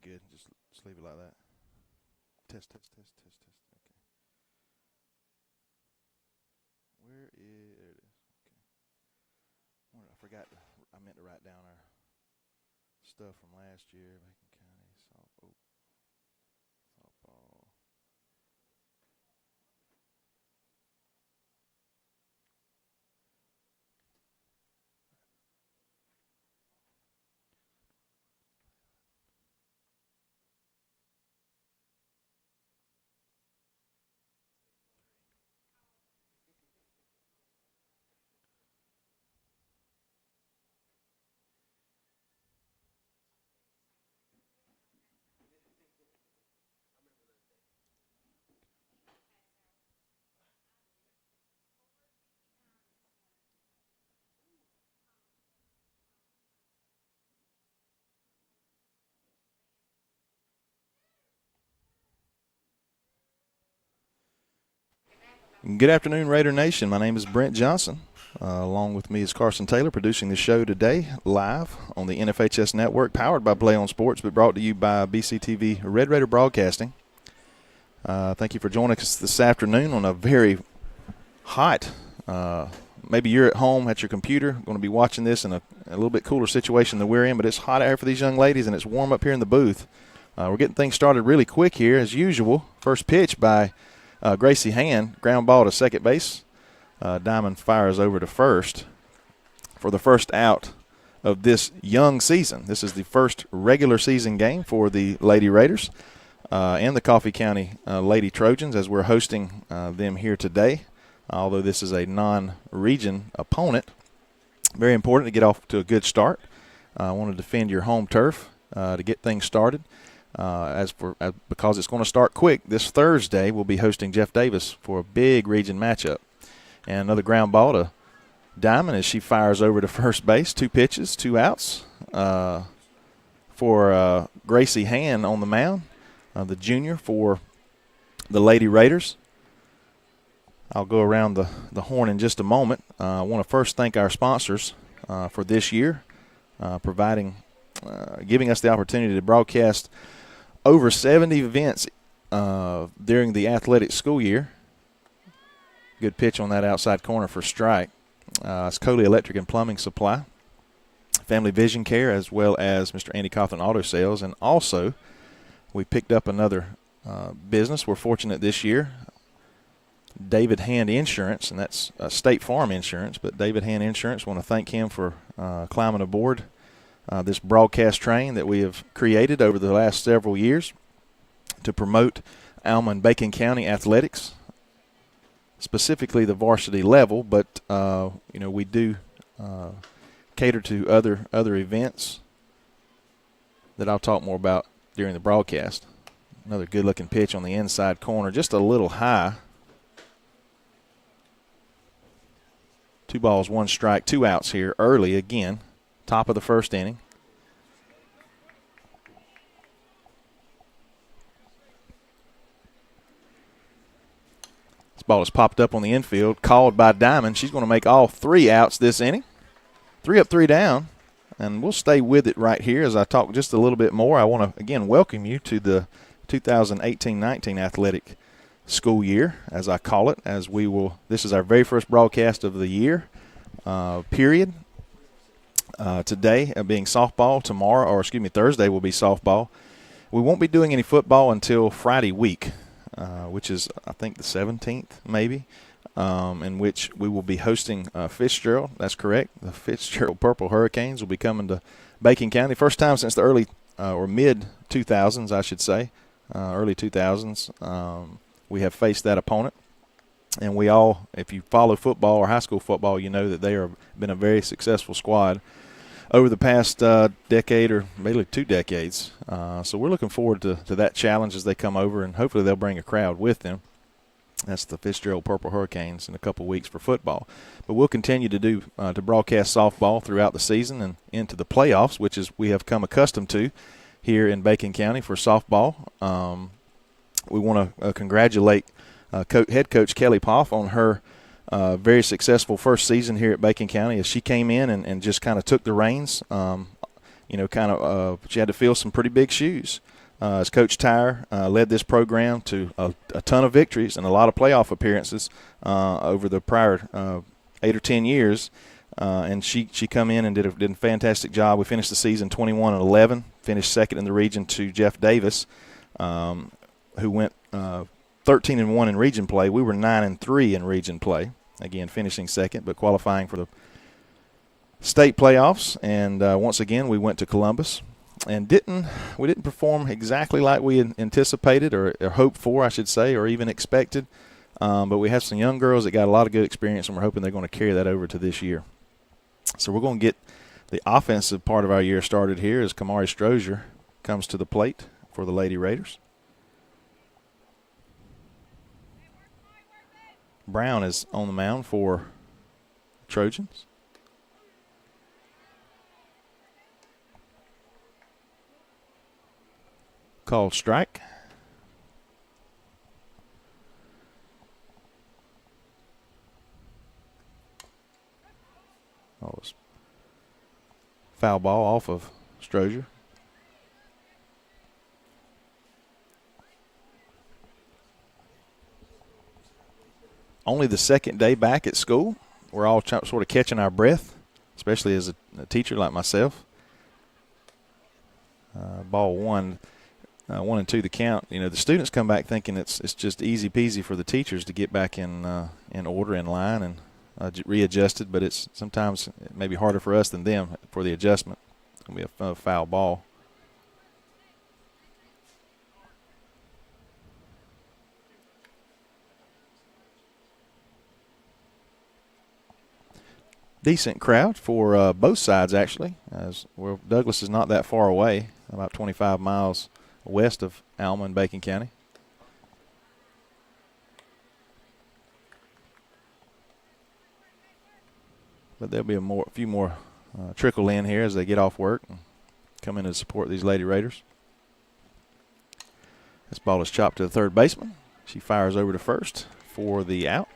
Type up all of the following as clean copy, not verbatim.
good. Just leave it like that. Test, test, test, test, test. Okay. Where is, there it is. Okay. I forgot, I meant to write down our stuff from last year. Macon County softball. Good afternoon, Raider Nation. My name is Brent Johnson. Along with me is Carson Taylor, producing the show today live on the NFHS Network, powered by Play on Sports, but brought to you by BCTV Red Raider Broadcasting. Thank you for joining us this afternoon on a very hot, maybe you're at home at your computer, going to be watching this in a little bit cooler situation than we're in, but it's hot out here for these young ladies, and it's warm up here in the booth. We're getting things started really quick here, as usual. First pitch by Gracie Hand, ground ball to second base. Diamond fires over to first for the first out of this young season. This is the first regular season game for the Lady Raiders and the Coffee County Lady Trojans, as we're hosting them here today. Although this is a non-region opponent, very important to get off to a good start. I want to defend your home turf to get things started. Because it's going to start quick, this Thursday we'll be hosting Jeff Davis for a big region matchup. And another ground ball to Diamond as she fires over to first base. 2 pitches, 2 outs for Gracie Hand on the mound, the junior for the Lady Raiders. I'll go around the horn in just a moment. I want to first thank our sponsors for this year, giving us the opportunity to broadcast over 70 events during the athletic school year. Good pitch on that outside corner for strike. It's Coley Electric and Plumbing Supply, Family Vision Care, as well as Mr. Andy Cawthon Auto Sales. And also, we picked up another business. We're fortunate this year. David Hand Insurance, and that's State Farm Insurance, but David Hand Insurance, want to thank him for climbing aboard this broadcast train that we have created over the last several years to promote Alma and Bacon County athletics, specifically the varsity level, but we do cater to other events that I'll talk more about during the broadcast. Another good-looking pitch on the inside corner, just a little high. 2 balls, 1 strike, 2 outs here early again. Top of the first inning. This ball is popped up on the infield, called by Diamond. She's going to make all 3 outs this inning. 3 up, 3 down. And we'll stay with it right here as I talk just a little bit more. I want to, again, welcome you to the 2018-19 athletic school year, as I call it, this is our very first broadcast of the year, period. Today being softball, Thursday will be softball. We won't be doing any football until Friday week, which is, I think, the 17th maybe, in which we will be hosting Fitzgerald. That's correct. The Fitzgerald Purple Hurricanes will be coming to Bacon County. First time since the early or mid-2000s, I should say, early 2000s. We have faced that opponent. And we all, if you follow football or high school football, you know that they have been a very successful squad over the past decade or maybe 2 decades. So we're looking forward to that challenge as they come over, and hopefully they'll bring a crowd with them. That's the Fitzgerald Purple Hurricanes in a couple weeks for football. But we'll continue to broadcast softball throughout the season and into the playoffs, which is we have come accustomed to here in Bacon County for softball. We want to congratulate head coach Kelly Poff on her very successful first season here at Bacon County as she came in and just kind of took the reins. she had to fill some pretty big shoes. As Coach Tyre led this program to a ton of victories and a lot of playoff appearances over the prior 8 or 10 years. And she come in and did a fantastic job. We finished the season 21-11, finished second in the region to Jeff Davis, who went 13-1 in region play. We were 9-3 in region play. Again, finishing second, but qualifying for the state playoffs. And once again, we went to Columbus and we didn't perform exactly like we had anticipated or hoped for, I should say, or even expected. But we have some young girls that got a lot of good experience, and we're hoping they're going to carry that over to this year. So we're going to get the offensive part of our year started here as Kamari Strozier comes to the plate for the Lady Raiders. Brown is on the mound for Trojans. Called strike. Oh, it was foul ball off of Strozier. Only the second day back at school. We're all sort of catching our breath, especially as a teacher like myself. Ball 1 and 2 the count. The students come back thinking it's just easy peasy for the teachers to get back in order, in line, and readjusted, but it's sometimes it may be harder for us than them for the adjustment. It's going to be a foul ball. Decent crowd for both sides, actually. Douglas is not that far away, about 25 miles west of Alma in Bacon County. But there'll be a few more trickle in here as they get off work and come in to support these Lady Raiders. This ball is chopped to the third baseman. She fires over to first for the out.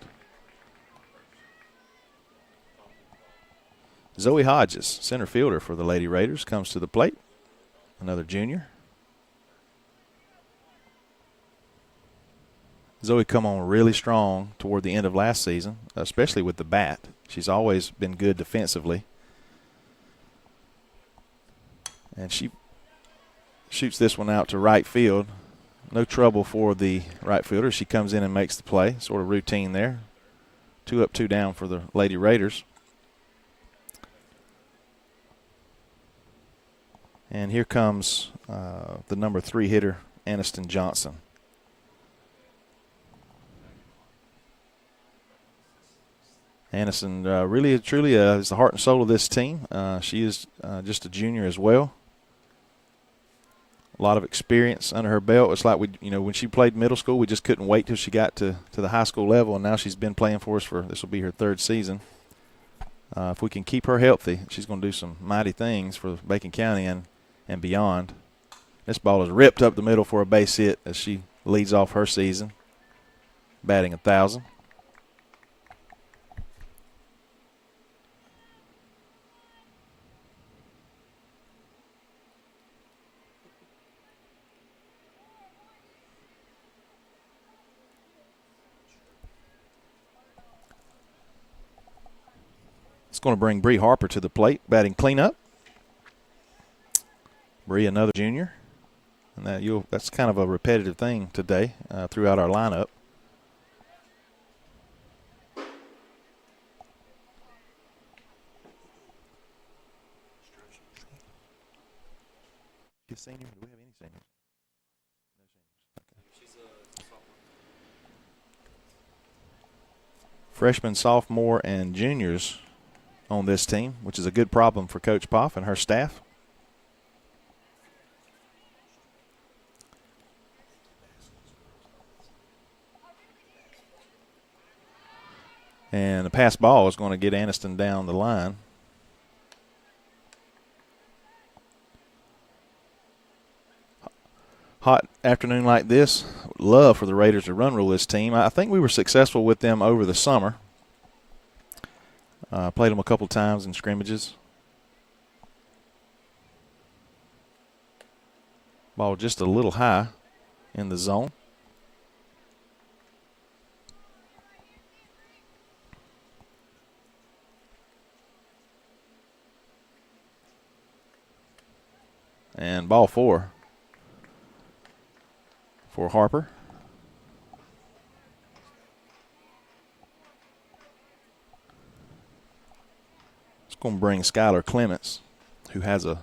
Zoe Hodges, center fielder for the Lady Raiders, comes to the plate. Another junior. Zoe come on really strong toward the end of last season, especially with the bat. She's always been good defensively. And she shoots this one out to right field. No trouble for the right fielder. She comes in and makes the play. Sort of routine there. 2 up, 2 down for the Lady Raiders. And here comes the number 3 hitter, Aniston Johnson. Aniston really, truly is the heart and soul of this team. She is just a junior as well. A lot of experience under her belt. It's like when she played middle school, we just couldn't wait till she got to the high school level, and now she's been playing for us this will be her 3rd season. If we can keep her healthy, she's going to do some mighty things for Bacon County and beyond. This ball is ripped up the middle for a base hit as she leads off her season, batting 1,000. It's going to bring Bree Harper to the plate, batting cleanup. Bree, another junior. And that's kind of a repetitive thing today throughout our lineup. You senior? Do we have any seniors? No seniors. Okay. She's a sophomore. Freshmen, sophomore, and juniors on this team, which is a good problem for Coach Poff and her staff. And the pass ball is going to get Aniston down the line. Hot afternoon like this, love for the Raiders to run rule this team. I think we were successful with them over the summer. Played them a couple times in scrimmages. Ball just a little high in the zone. And ball 4 for Harper. It's going to bring Skylar Clements, who has I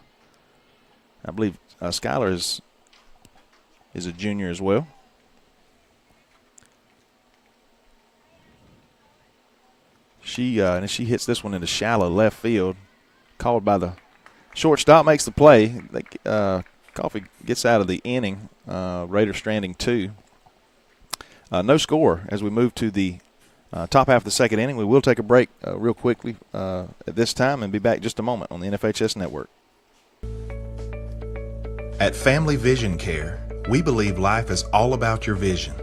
believe Skylar is a junior as well. She hits this one into shallow left field, called by the shortstop, makes the play. Coffee gets out of the inning. Raider stranding 2. No score as we move to the top half of the second inning. We will take a break real quickly at this time and be back just a moment on the NFHS Network. At Family Vision Care, we believe life is all about your vision.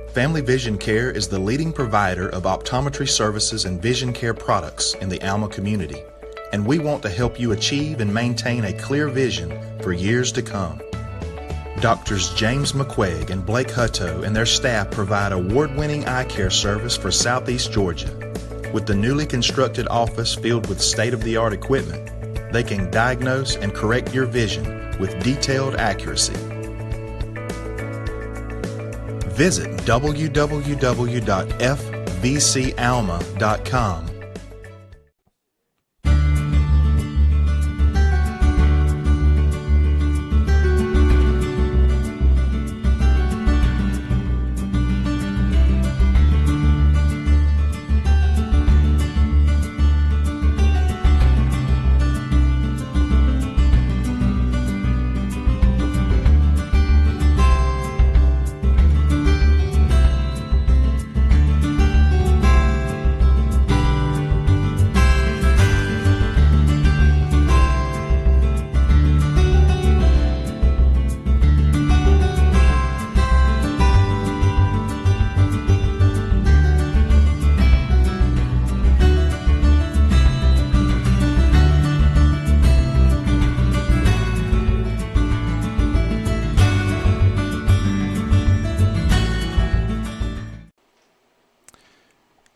Family Vision Care is the leading provider of optometry services and vision care products in the Alma community, and we want to help you achieve and maintain a clear vision for years to come. Doctors James McQuaig and Blake Hutto and their staff provide award-winning eye care service for Southeast Georgia. With the newly constructed office filled with state-of-the-art equipment, they can diagnose and correct your vision with detailed accuracy. Visit www.fvcalma.com.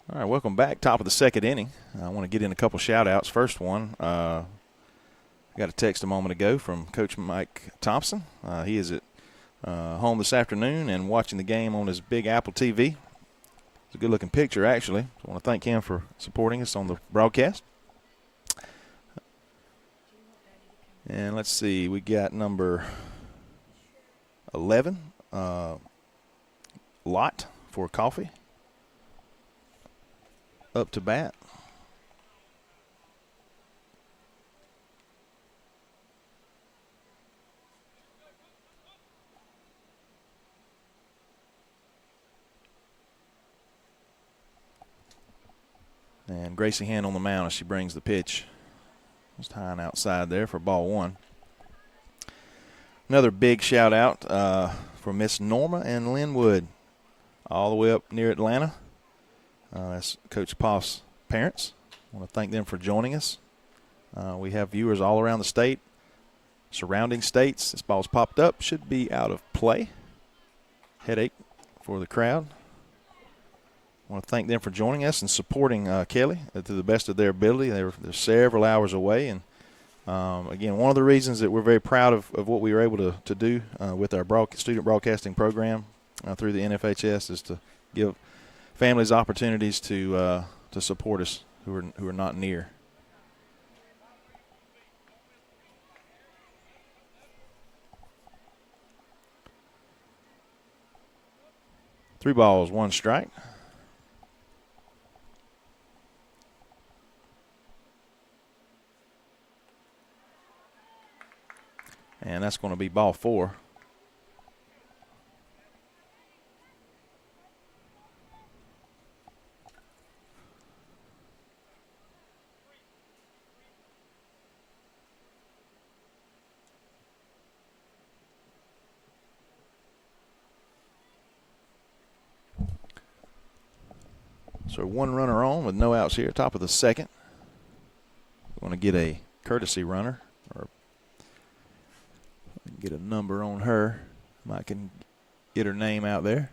All right, welcome back. Top of the second inning. I want to get in a couple shout-outs. First one, I got a text a moment ago from Coach Mike Thompson. He is at home this afternoon and watching the game on his big Apple TV. It's a good-looking picture, actually. I want to thank him for supporting us on the broadcast. And let's see, we got number 11, Lot for Coffee, up to bat. And Gracie Hand on the mound as she brings the pitch. Just high and outside there for ball 1. Another big shout out for Miss Norma and Linwood, all the way up near Atlanta. That's Coach Poff's parents. I want to thank them for joining us. We have viewers all around the state, surrounding states. This ball's popped up, should be out of play. Headache for the crowd. I want to thank them for joining us and supporting Kelly to the best of their ability. They're several hours away. And, again, one of the reasons that we're very proud of what we were able to do with our student broadcasting program through the NFHS is to give families opportunities to support us who are not near. Three balls, one strike. And that's going to be ball 4. So one runner on with no outs here, top of the second. We want to get a courtesy runner, or Get a number on her. I can get her name out there.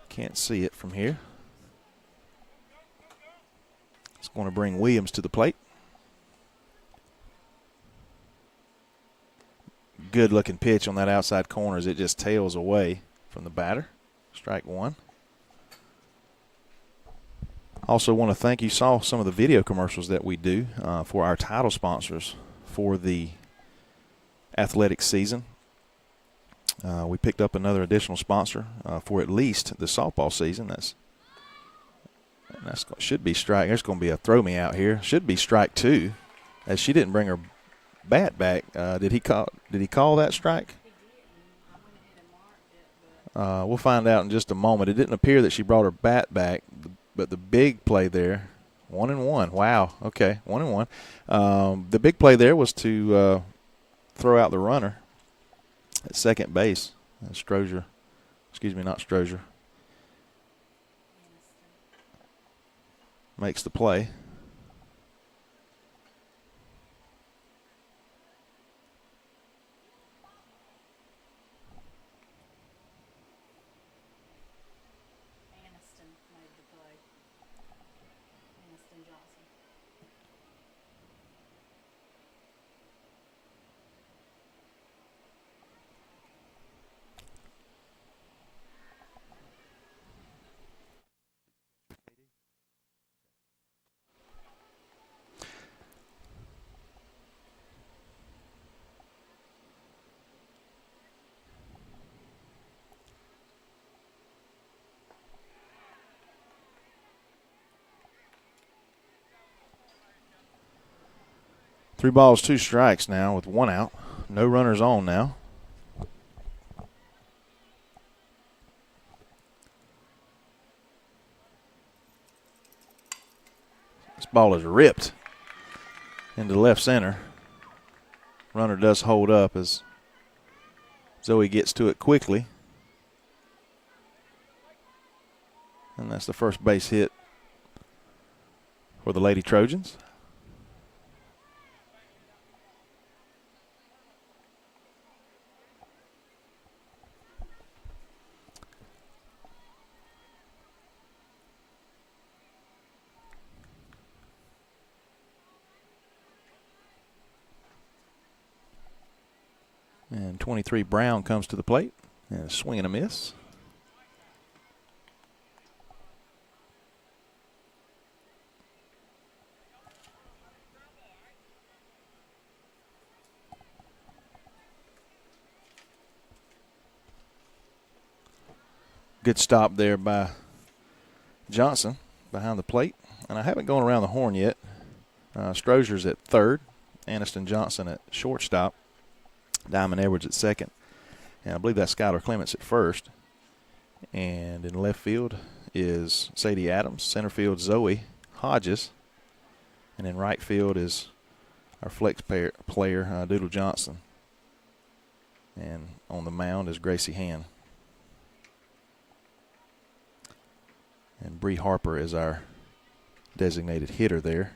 Can't see it from here. It's going to bring Williams to the plate. Good looking pitch on that outside corner as it just tails away from the batter. Strike one. Also want to thank you. Saw some of the video commercials that we do for our title sponsors for the athletic season. We picked up another additional sponsor for at least the softball season. That's should be strike. There's going to be a throw me out here. Should be strike two, as she didn't bring her bat back. Did he call that strike? We'll find out in just a moment. It didn't appear that she brought her bat back, but the big play there, 1-1. Wow. Okay, 1-1. The big play there was to throw out the runner at second base. Strozier, not Strozier, makes the play. Three balls, two strikes now with one out. No runners on now. This ball is ripped into left center. Runner does hold up as Zoe gets to it quickly. And that's the first base hit for the Lady Trojans. And 23 Brown comes to the plate. And a swing and a miss. Good stop there by Johnson behind the plate. And I haven't gone around the horn yet. Strozier's at third. Aniston Johnson at shortstop. Diamond Edwards at second. And I believe that's Skylar Clements at first. And in left field is Sadie Adams. Center field, Zoe Hodges. And in right field is our flex player, Doodle Johnson. And on the mound is Gracie Hand. And Bree Harper is our designated hitter there.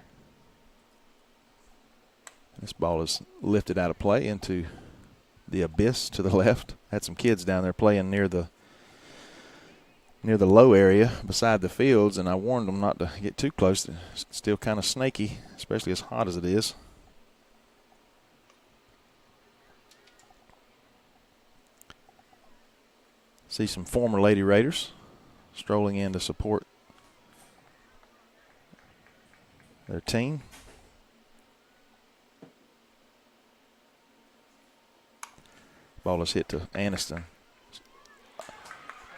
This ball is lifted out of play into the abyss to the left. Had some kids down there playing near the low area beside the fields, and I warned them not to get too close. It's still kind of snaky, especially as hot as it is. See some former Lady Raiders strolling in to support their team. Ball is hit to Aniston.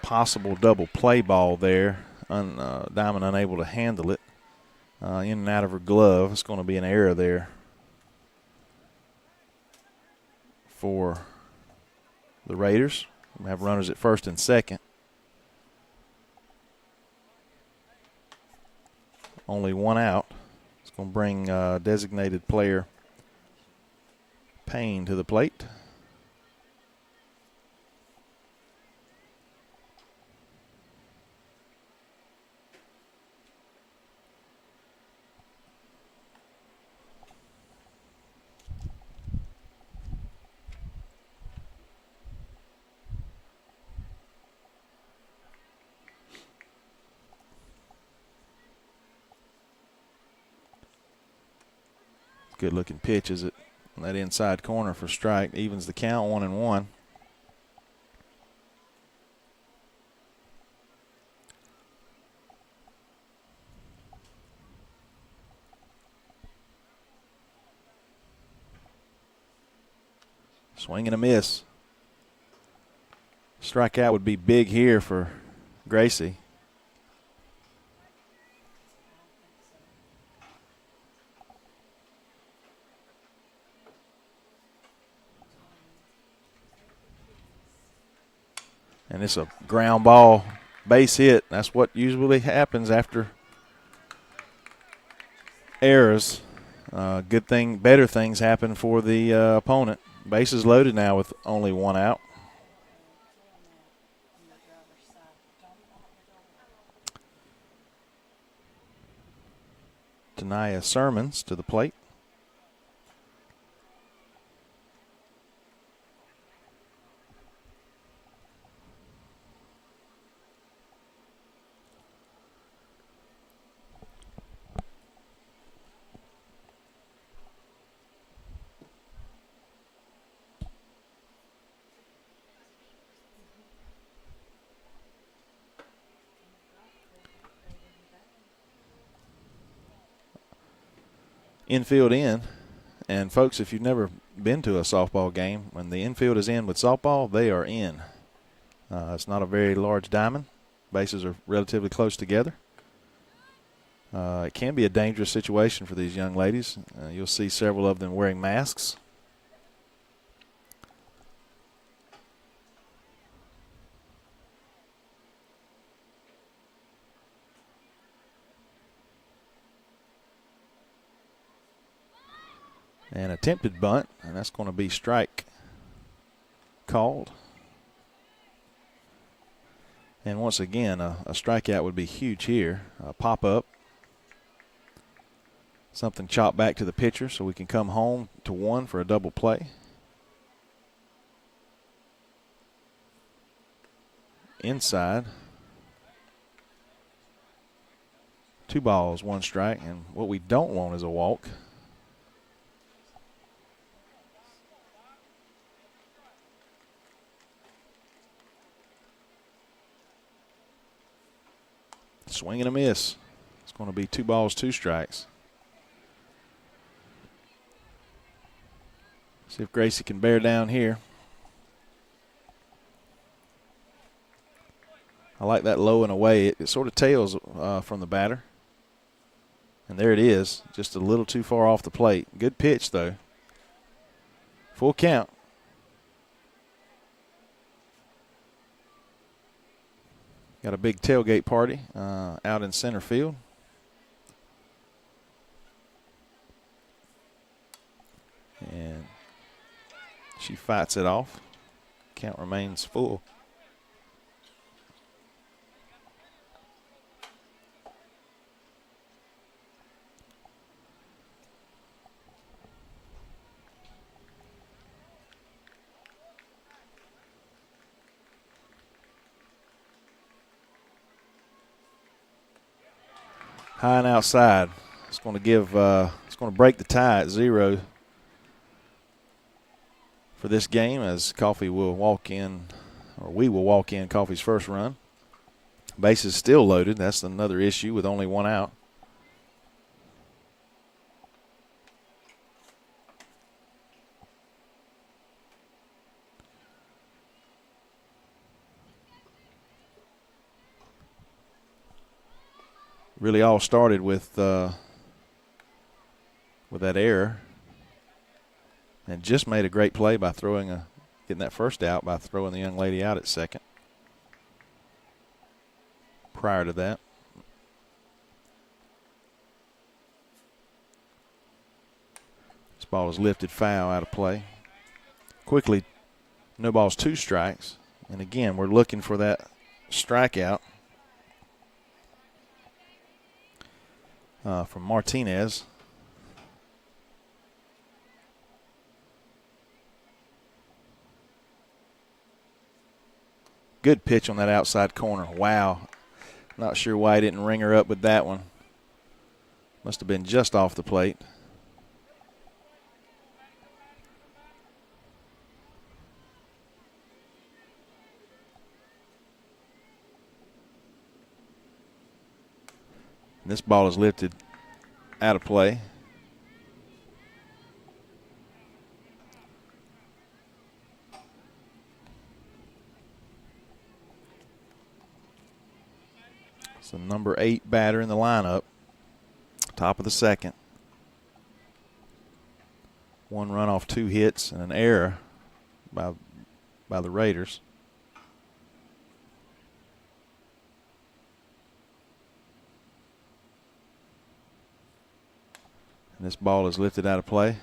Possible double play ball there. Diamond unable to handle it. In and out of her glove. It's going to be an error there for the Raiders. We have runners at first and second. Only one out. It's going to bring designated player Payne to the plate. Good looking pitch is it on that inside corner for strike. Evens the count, 1-1. Swing and a miss. Strikeout would be big here for Gracie. And it's a ground ball base hit. That's what usually happens after errors. Good thing, better things happen for the opponent. Bases loaded now with only one out. Tanaya Sermons to the plate. Infield in. And, folks, if you've never been to a softball game, when the infield is in with softball, they are in. It's not a very large diamond. Bases are relatively close together. It can be a dangerous situation for these young ladies. You'll see several of them wearing masks. An attempted bunt, and that's going to be strike called. And once again, a strikeout would be huge here. A pop-up. Something chopped back to the pitcher so we can come home to one for a double play. Inside. 2 balls, 1 strike, and what we don't want is a walk. Swing and a miss. It's going to be 2 balls, 2 strikes. See if Gracie can bear down here. I like that low and away. It sort of tails from the batter. And there it is, just a little too far off the plate. Good pitch, though. Full count. Got a big tailgate party out in center field. And she fights it off. Count remains full. High and outside. It's going to give. It's going to break the tie at 0 for this game, as Coffee will walk in, or we will walk in Coffee's first run. Bases still loaded. That's another issue with only 1 out. Really all started with that error, and just made a great play by getting that first out by throwing the young lady out at second. Prior to that, this ball is lifted foul, out of play. Quickly, no balls, 2 strikes, and again we're looking for that strikeout. From Martinez. Good pitch on that outside corner. Wow. Not sure why he didn't ring her up with that one. Must have been just off the plate. And this ball is lifted out of play. It's the number 8 batter in the lineup. Top of the second. 1 run off 2 hits and an error by the Raiders. And this ball is lifted out of play.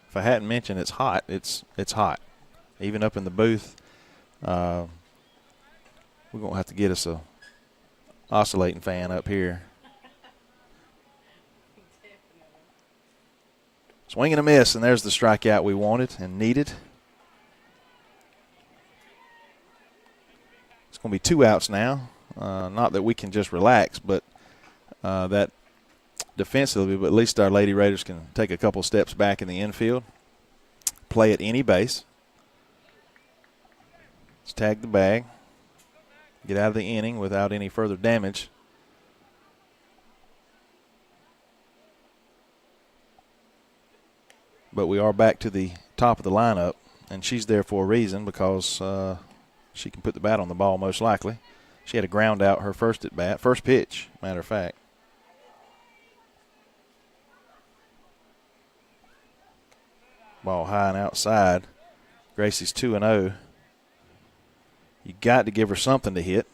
If I hadn't mentioned it's hot, it's hot. Even up in the booth, we're going to have to get us a oscillating fan up here. Swing and a miss, and there's the strikeout we wanted and needed. It's going to be 2 outs now. Not that we can just relax, but that defensively, but at least our Lady Raiders can take a couple steps back in the infield, play at any base. Let's tag the bag, get out of the inning without any further damage. But we are back to the top of the lineup, and she's there for a reason because she can put the bat on the ball most likely. She had a ground out her first at bat, first pitch, matter of fact. Ball high and outside. Gracie's 2-0. You got to give her something to hit.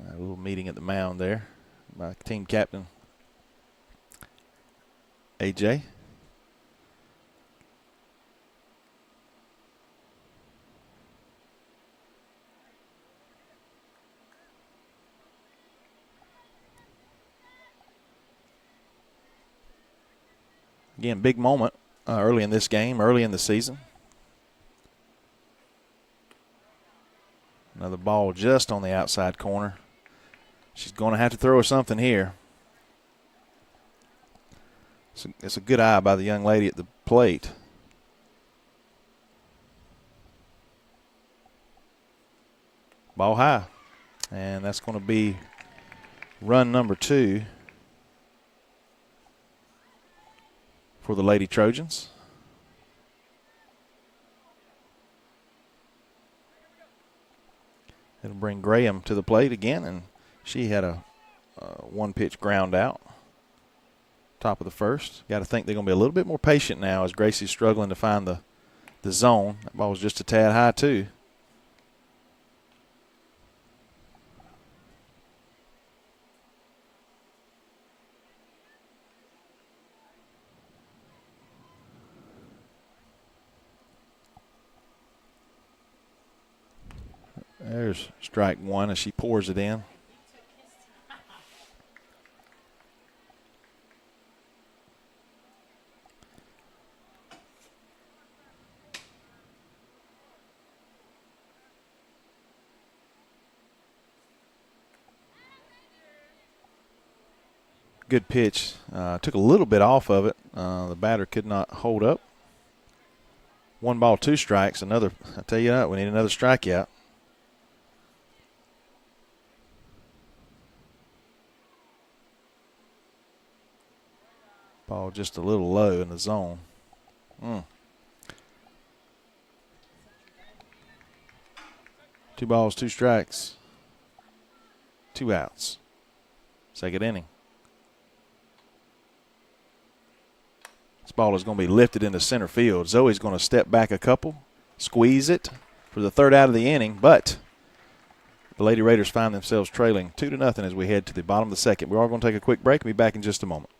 A little meeting at the mound there by team captain AJ. Again, big moment early in this game, early in the season. Another ball just on the outside corner. She's going to have to throw something here. It's a good eye by the young lady at the plate. Ball high. And that's going to be run number 2 for the Lady Trojans. It'll bring Graham to the plate again, and she had a 1-pitch ground out. Top of the first. Got to think they're going to be a little bit more patient now as Gracie's struggling to find the zone. That ball was just a tad high, too. There's strike 1 as she pours it in. Good pitch. Took a little bit off of it. The batter could not hold up. 1 ball, 2 strikes. I tell you what, we need another strikeout. Ball just a little low in the zone. 2 balls, 2 strikes. 2 outs. Second inning. This ball is going to be lifted into center field. Zoe's going to step back a couple, squeeze it for the 3rd out of the inning, but the Lady Raiders find themselves trailing 2-0 as we head to the bottom of the second. We're all going to take a quick break and be back in just a moment.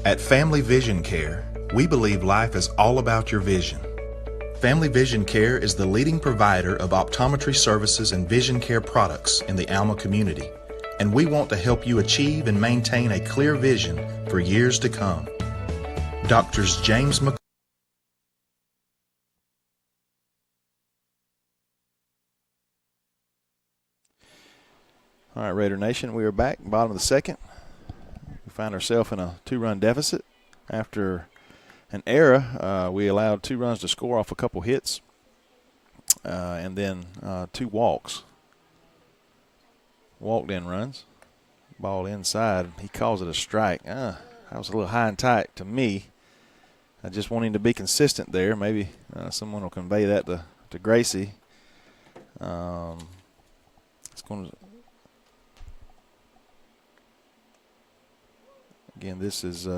At Family Vision Care, we believe life is all about your vision. Family Vision Care is the leading provider of optometry services and vision care products in the Alma community, and we want to help you achieve and maintain a clear vision for years to come. Doctors James McQuaig. All right, Raider Nation, we are back, bottom of the second. We find ourselves in a 2-run deficit. After an error, we allowed 2 runs to score off a couple hits and then 2 walks. Walked-in runs. Ball inside. He calls it a strike. That was a little high and tight to me. I just want him to be consistent there. Maybe someone will convey that to Gracie. It's going to. Again, this is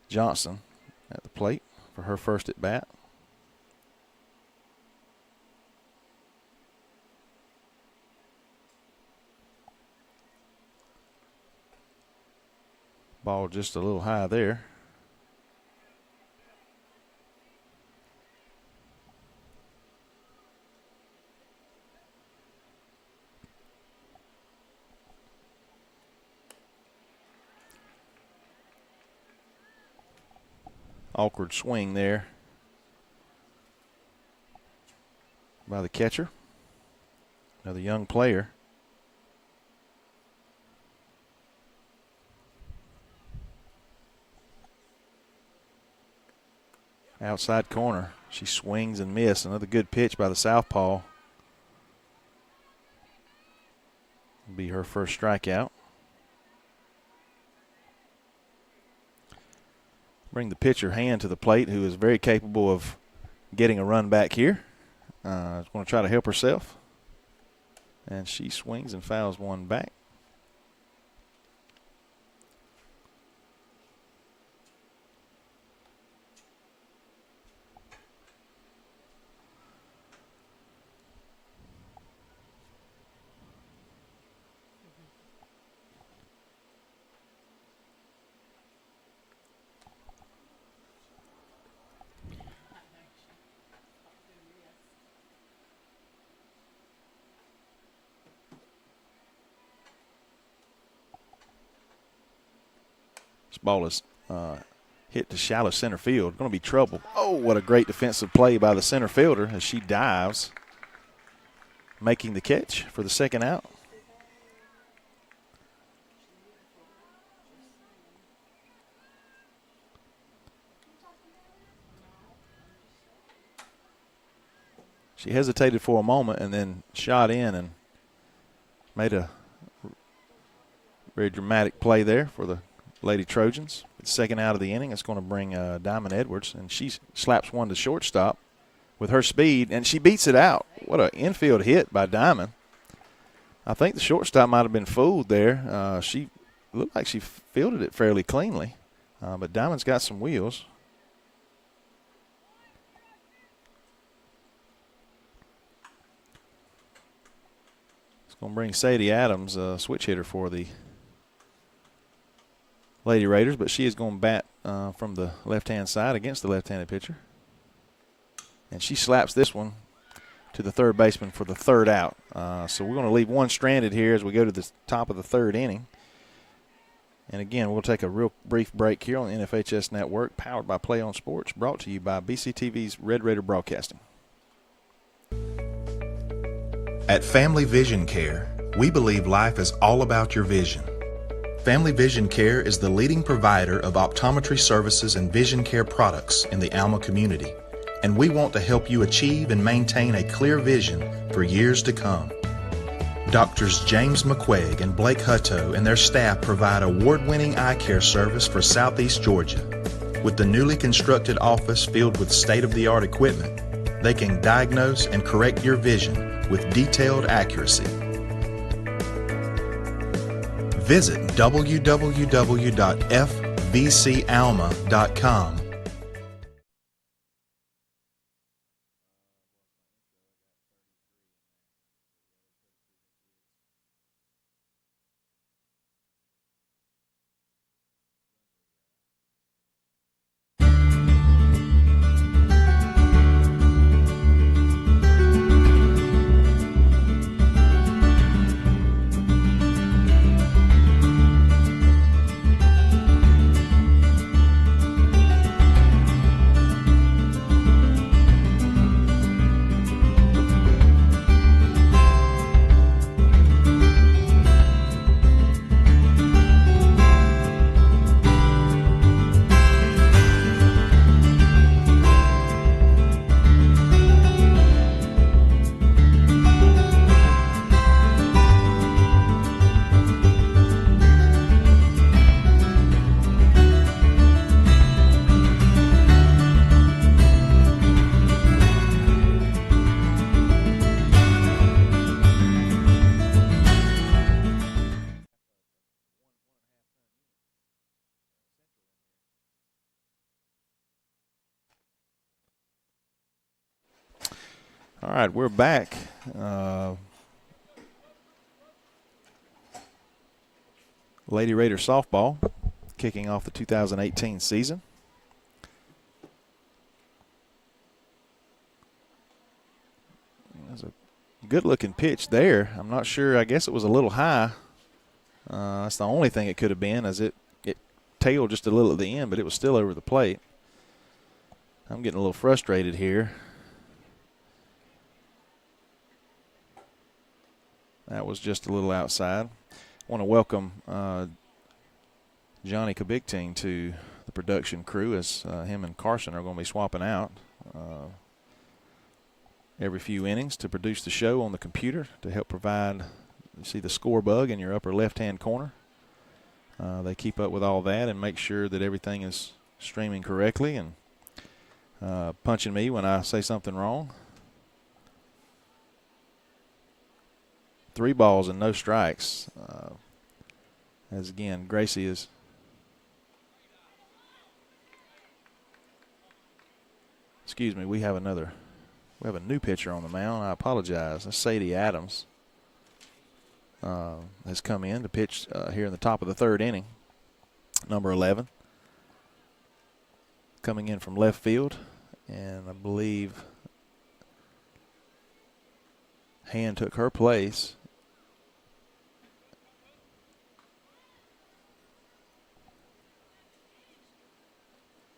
Johnson at the plate for her first at bat. Ball just a little high there. Awkward swing there by the catcher. Another young player. Outside corner. She swings and misses. Another good pitch by the southpaw. Will be her first strikeout. Bring the pitcher hand to the plate, who is very capable of getting a run back here. Is going to try to help herself. And she swings and fouls one back. This ball is hit to shallow center field. Going to be trouble. Oh, what a great defensive play by the center fielder as she dives, making the catch for the second out. She hesitated for a moment and then shot in and made a very dramatic play there for the Lady Trojans. It's second out of the inning. It's going to bring Diamond Edwards, and she slaps one to shortstop with her speed, and she beats it out. What an infield hit by Diamond. I think the shortstop might have been fooled there. She looked like she fielded it fairly cleanly, but Diamond's got some wheels. It's going to bring Sadie Adams, switch hitter for the Lady Raiders, but she is going to bat from the left-hand side against the left-handed pitcher. And she slaps this one to the third baseman for the third out. So we're going to leave one stranded here as we go to the top of the third inning. And again, we'll take a real brief break here on the NFHS Network, powered by Play on Sports, brought to you by BCTV's Red Raider Broadcasting. At Family Vision Care, we believe life is all about your vision. Family Vision Care is the leading provider of optometry services and vision care products in the Alma community, and we want to help you achieve and maintain a clear vision for years to come. Doctors James McQuaig and Blake Hutto and their staff provide award-winning eye care service for Southeast Georgia. With the newly constructed office filled with state-of-the-art equipment, they can diagnose and correct your vision with detailed accuracy. Visit www.fvcalma.com. All right, we're back. Lady Raider softball kicking off the 2018 season. There's a good-looking pitch there. I'm not sure. I guess it was a little high. That's the only thing it could have been, as it tailed just a little at the end, but it was still over the plate. I'm getting a little frustrated here. That was just a little outside. I want to welcome Johnny Kabigting to the production crew, as him and Carson are going to be swapping out every few innings to produce the show on the computer to help provide. You see the score bug in your upper left-hand corner. They keep up with all that and make sure that everything is streaming correctly and punching me when I say something wrong. 3 balls and no strikes. As again, Gracie is. Excuse me, we have a new pitcher on the mound. I apologize. That's Sadie Adams. Has come in to pitch here in the top of the 3rd inning. Number 11. Coming in from left field. And I believe Han took her place.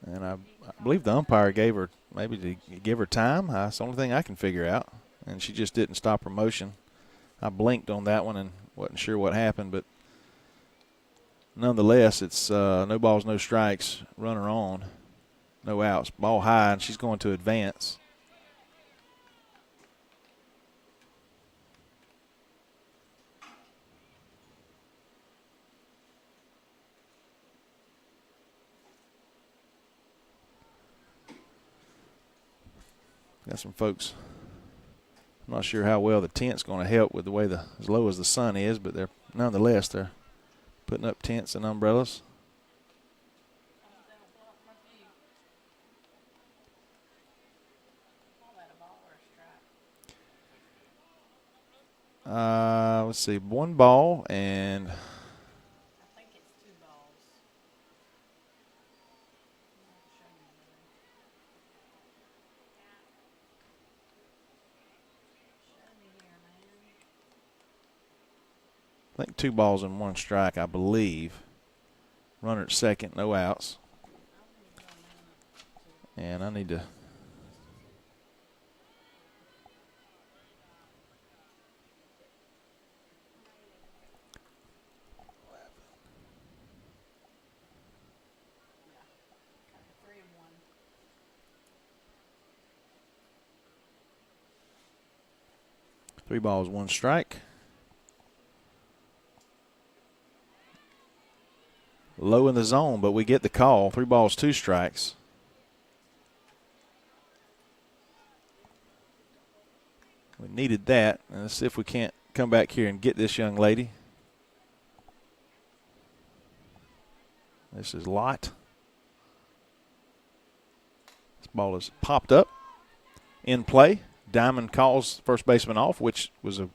And I believe the umpire gave her, maybe to give her time. That's the only thing I can figure out. And she just didn't stop her motion. I blinked on that one and wasn't sure what happened, but nonetheless, it's no balls, no strikes, runner on, no outs, ball high, and she's going to advance. Got some folks. I'm not sure how well the tent's going to help with the way as low as the sun is, but they're putting up tents and umbrellas. Let's see, 1 ball and. I think it's 2 balls. I think 2 balls and 1 strike, I believe. Runner at second, no outs. And I need to. Three balls, 1 strike. Low in the zone, but we get the call. 3 balls, 2 strikes. We needed that. And let's see if we can't come back here and get this young lady. This is Lott. This ball is popped up. In play. Diamond calls first baseman off, which was a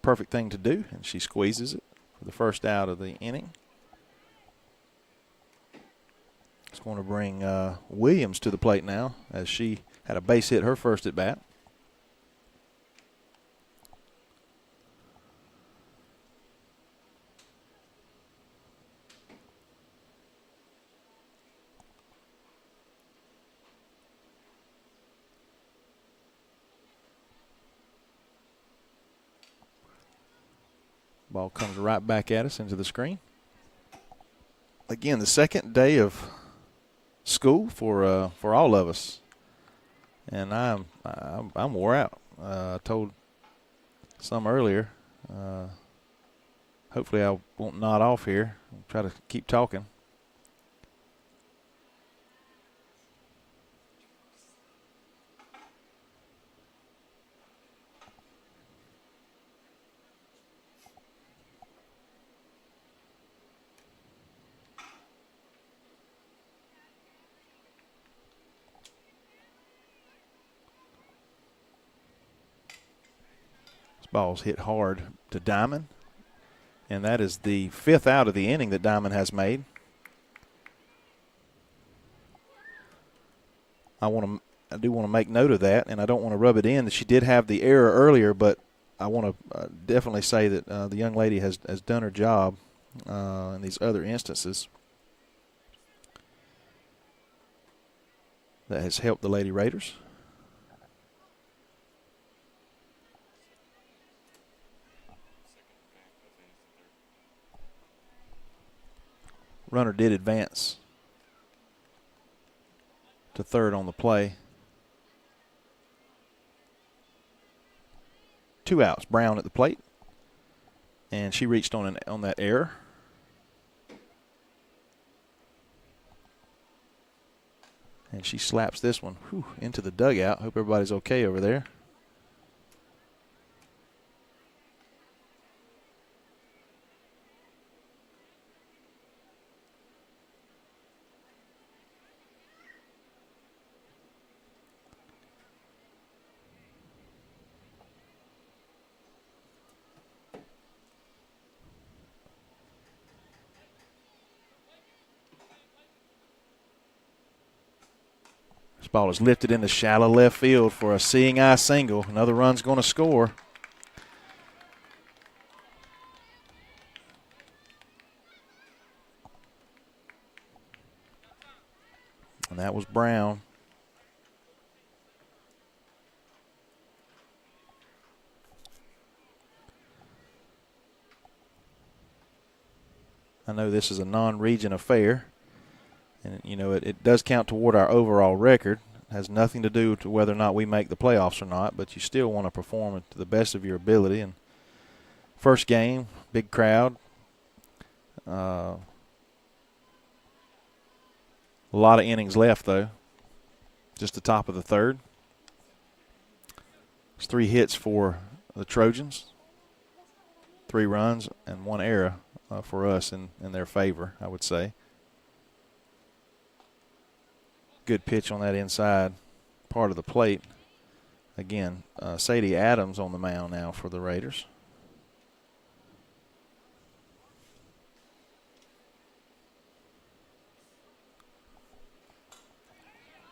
perfect thing to do, and she squeezes it for the first out of the inning. It's going to bring Williams to the plate now, as she had a base hit her first at bat. Ball comes right back at us into the screen. Again, the second day of school for all of us, and I'm wore out. I told some earlier. Hopefully, I won't nod off here. I'll try to keep talking. Ball's hit hard to Diamond, and that is the 5th out of the inning that Diamond has made. I do want to make note of that, and I don't want to rub it in that she did have the error earlier, but I want to definitely say that the young lady has done her job in these other instances. That has helped the Lady Raiders. Runner did advance to third on the play. 2 outs. Brown at the plate, and she reached on that error. And she slaps this one into the dugout. Hope everybody's okay over there. Ball is lifted into shallow left field for a seeing eye single. Another run's going to score. And that was Brown. I know this is a non-region affair. And, you know, it does count toward our overall record. It has nothing to do with whether or not we make the playoffs or not, but you still want to perform to the best of your ability. And first game, big crowd. A lot of innings left, though. Just the top of the third. It's 3 hits for the Trojans, 3 runs, and 1 error for us in their favor, I would say. Good pitch on that inside part of the plate. Again, Sadie Adams on the mound now for the Raiders.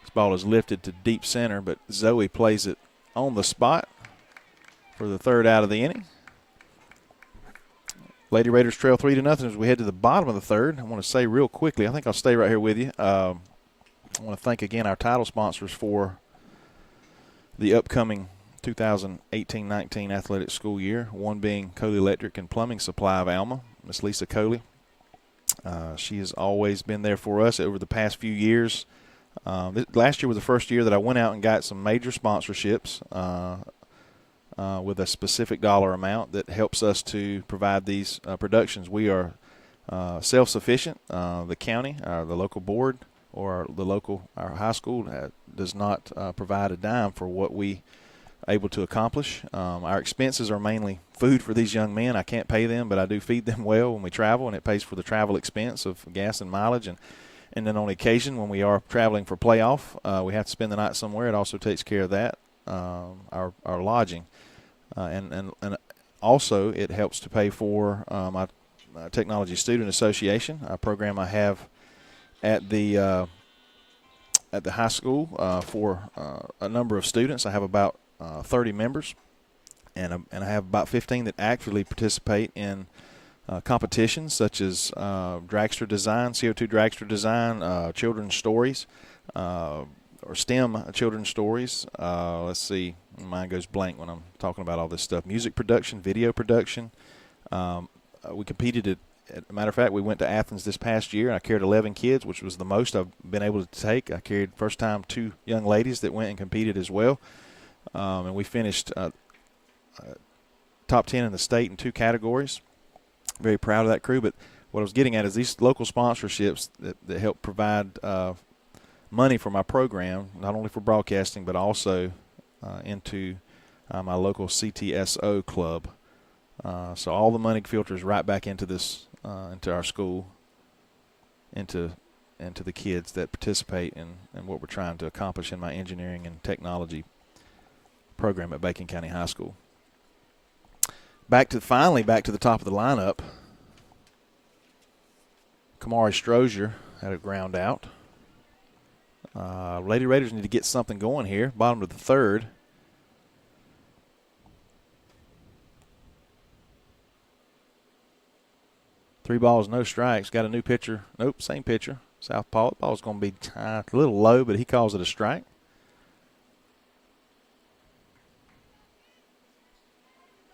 This ball is lifted to deep center, but Zoe plays it on the spot for the 3rd out of the inning. Lady Raiders trail 3-0 as we head to the bottom of the 3rd. I want to say real quickly, I think I'll stay right here with you. I want to thank again our title sponsors for the upcoming 2018-19 athletic school year, one being Coley Electric and Plumbing Supply of Alma, Miss Lisa Coley. She has always been there for us over the past few years. Last year was the first year that I went out and got some major sponsorships with a specific dollar amount that helps us to provide these productions. We are self-sufficient. The county, the local board, or our high school does not provide a dime for what we are able to accomplish. Our expenses are mainly food for these young men. I can't pay them, but I do feed them well when we travel, and it pays for the travel expense of gas and mileage. And then on occasion when we are traveling for playoff, we have to spend the night somewhere. It also takes care of that, our lodging. And also it helps to pay for my Technology Student Association, a program I have at the high school for a number of students. I have about 30 members, and I have about 15 that actively participate in competitions such as dragster design, CO2 dragster design, children's stories, or STEM children's stories. Let's see, my mind goes blank when I'm talking about all this stuff. Music production, video production. We competed at a matter of fact, we went to Athens this past year, and I carried 11 kids, which was the most I've been able to take. I carried, first time, 2 young ladies that went and competed as well. And we finished top 10 in the state in 2 categories. Very proud of that crew. But what I was getting at is these local sponsorships that help provide money for my program, not only for broadcasting, but also into my local CTSO club. So all the money filters right back into this, into our school, into the kids that participate in what we're trying to accomplish in my engineering and technology program at Bacon County High School. finally back to the top of the lineup. Kamari Strozier had a ground out. Lady Raiders need to get something going here. Bottom of the third. Three balls, no strikes. Got a new pitcher. Nope, same pitcher. Southpaw. Ball's going to be a little low, but he calls it a strike.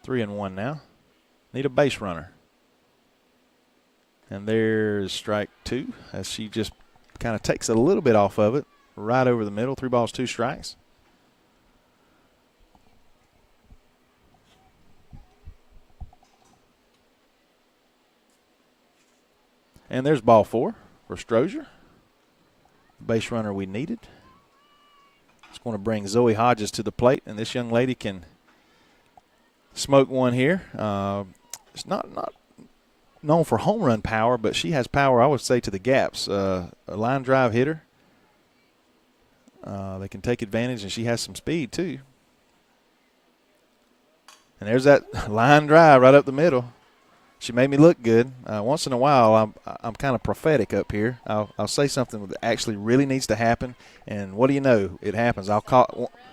Three and one now. Need a base runner. And there's strike two as she just kind of takes a little bit off of it. Right over the middle. 3 balls, 2 strikes. And there's ball 4 for Strozier. Base runner we needed. It's going to bring Zoe Hodges to the plate, and this young lady can smoke one here. It's not known for home run power, but she has power, I would say, to the gaps. A line drive hitter. They can take advantage, and she has some speed, too. And there's that line drive right up the middle. She made me look good. Once in a while, I'm kind of prophetic up here. I'll say something that actually really needs to happen, and what do you know? It happens.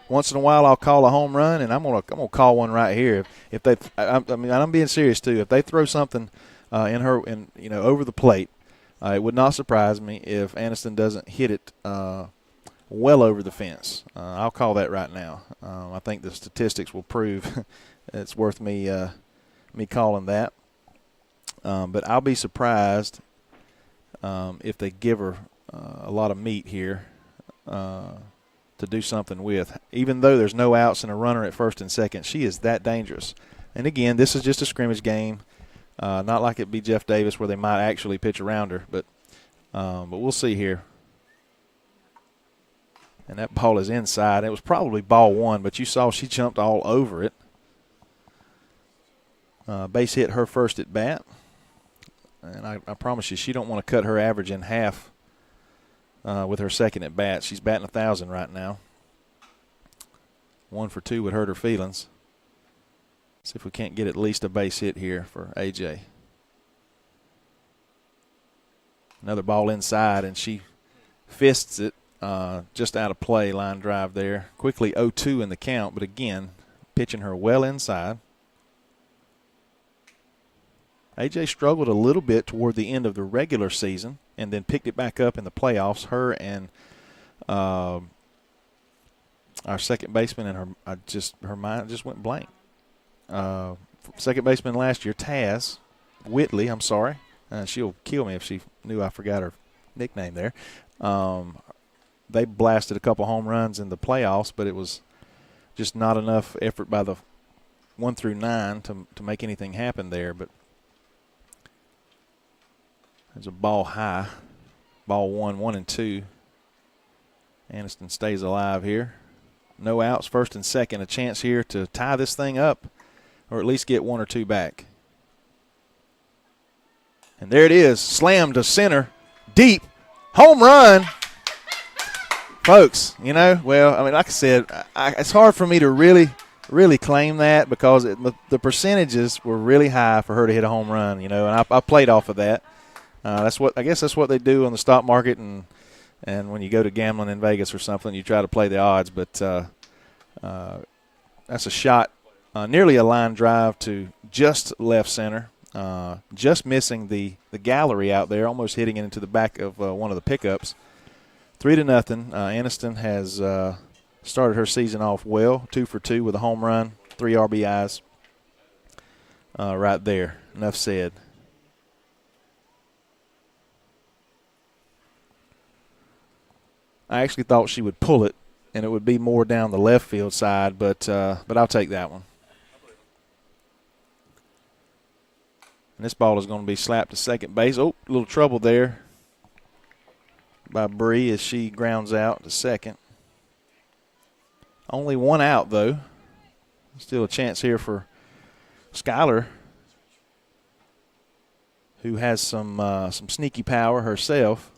Once in a while I'll call a home run, and I'm gonna call one right here. If they, I'm being serious too. If they throw something over the plate, it would not surprise me if Aniston doesn't hit it well over the fence. I'll call that right now. I think the statistics will prove it's worth me calling that. But I'll be surprised if they give her a lot of meat here to do something with. Even though there's no outs and a runner at first and second, she is that dangerous. And, again, this is just a scrimmage game, not like it be Jeff Davis where they might actually pitch around her. But we'll see here. And that ball is inside. It was probably ball 1, but you saw she jumped all over it. Base hit her first at bat. And I promise you, she don't want to cut her average in half with her second at bat. She's batting 1,000 right now. 1 for 2 would hurt her feelings. See if we can't get at least a base hit here for AJ. Another ball inside, and she fists it just out of play. Line drive there. Quickly 0-2 in the count, but again, pitching her well inside. AJ struggled a little bit toward the end of the regular season and then picked it back up in the playoffs. Her and our second baseman and her mind just went blank. Second baseman last year, Taz Whitley, I'm sorry. She'll kill me if she knew I forgot her nickname there. They blasted a couple home runs in the playoffs, but it was just not enough effort by the 1 through 9 to make anything happen there. But there's a ball high. Ball 1, 1 and 2. Aniston stays alive here. No outs, first and second. A chance here to tie this thing up or at least get 1 or 2 back. And there it is. Slammed to center. Deep. Home run. Folks, like I said, it's hard for me to really claim that because the percentages were really high for her to hit a home run, and I played off of that. That's what they do on the stock market, and when you go to gambling in Vegas or something, you try to play the odds. But that's a shot, nearly a line drive to just left center, just missing the gallery out there, almost hitting it into the back of one of the pickups. 3-0. Aniston has started her season off well, 2 for 2 with a home run, 3 RBIs. Right there. Enough said. I actually thought she would pull it, and it would be more down the left field side, but I'll take that one. And this ball is going to be slapped to second base. Oh, a little trouble there by Bree as she grounds out to second. Only 1 out, though. Still a chance here for Skylar, who has some sneaky power herself.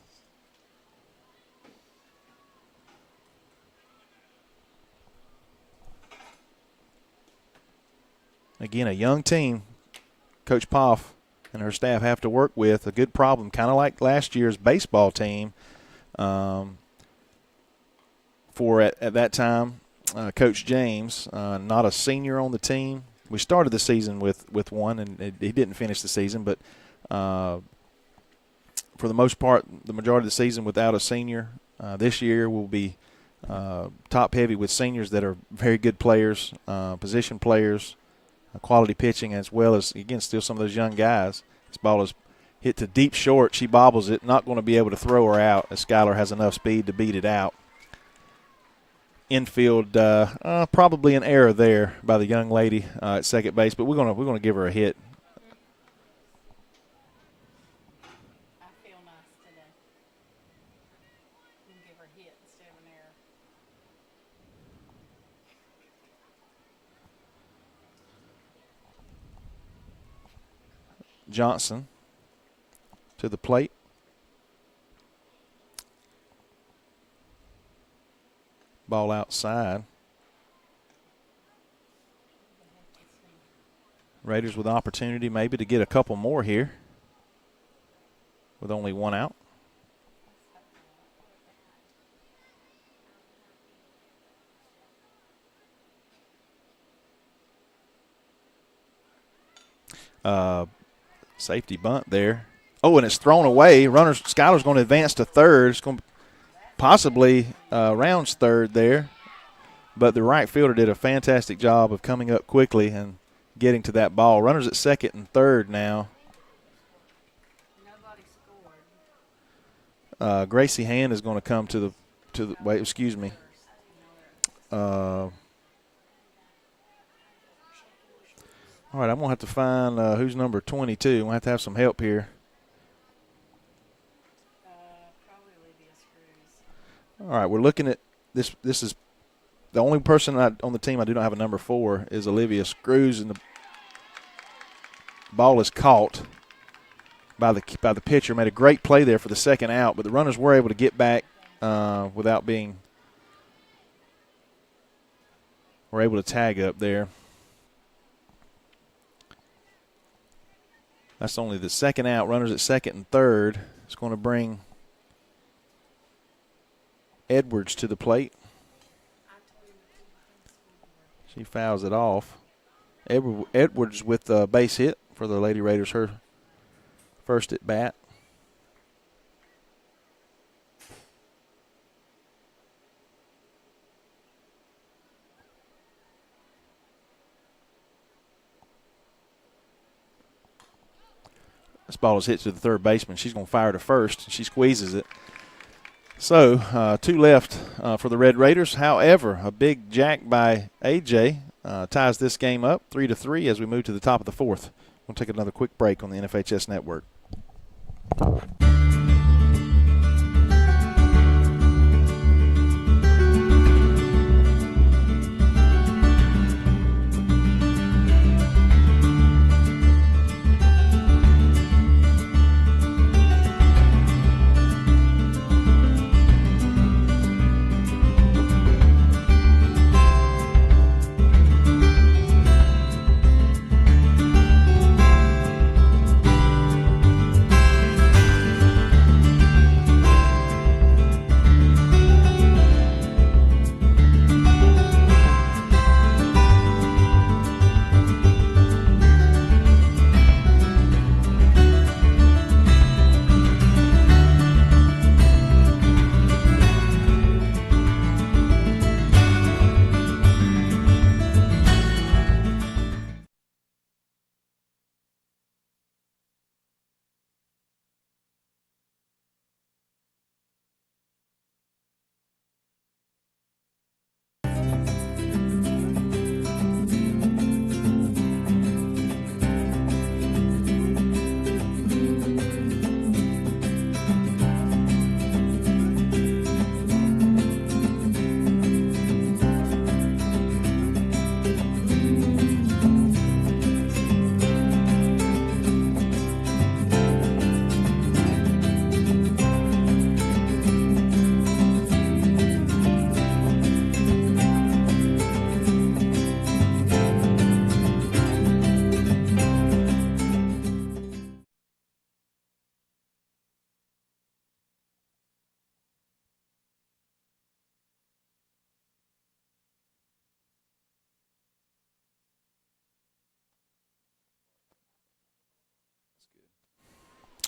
again, a young team Coach Poff and her staff have to work with, a good problem, kind of like last year's baseball team. For at that time, Coach James, not a senior on the team. We started the season with one, and he didn't finish the season, but for the most part, the majority of the season without a senior. This year will be top-heavy with seniors that are very good players, position players, quality pitching, as well as, again, still some of those young guys. This ball is hit to deep short. She bobbles it, not going to be able to throw her out as Skylar has enough speed to beat it out. Infield, probably an error there by the young lady at second base, but we're gonna give her a hit. I feel nice today. You can give her a hit instead of an error. Johnson to the plate. Ball outside. Raiders with opportunity maybe to get a couple more here with only one out. Safety bunt there. Oh, and it's thrown away. Skylar's going to advance to third. It's going to possibly rounds third there. But the right fielder did a fantastic job of coming up quickly and getting to that ball. Runners at second and third now. Nobody scored. Gracie Hand is going to come to the wait, excuse me. All right, I'm going to have to find who's number 22. I'm going to have some help here. Probably Olivia Screws. All right, we're looking at this. This is the only person on the team I do not have a number 4 is Olivia Screws, and the ball is caught by the pitcher. Made a great play there for the second out, but the runners were able to get back without being were able to tag up there. That's only the second out. Runners at second and third. It's going to bring Edwards to the plate. She fouls it off. Edwards with a base hit for the Lady Raiders, her first at bat. This ball is hit to the third baseman. She's going to fire to first. She squeezes it. So 2 left for the Red Raiders. However, a big jack by A.J. Ties this game up 3-3 as we move to the top of the fourth. We'll take another quick break on the NFHS Network.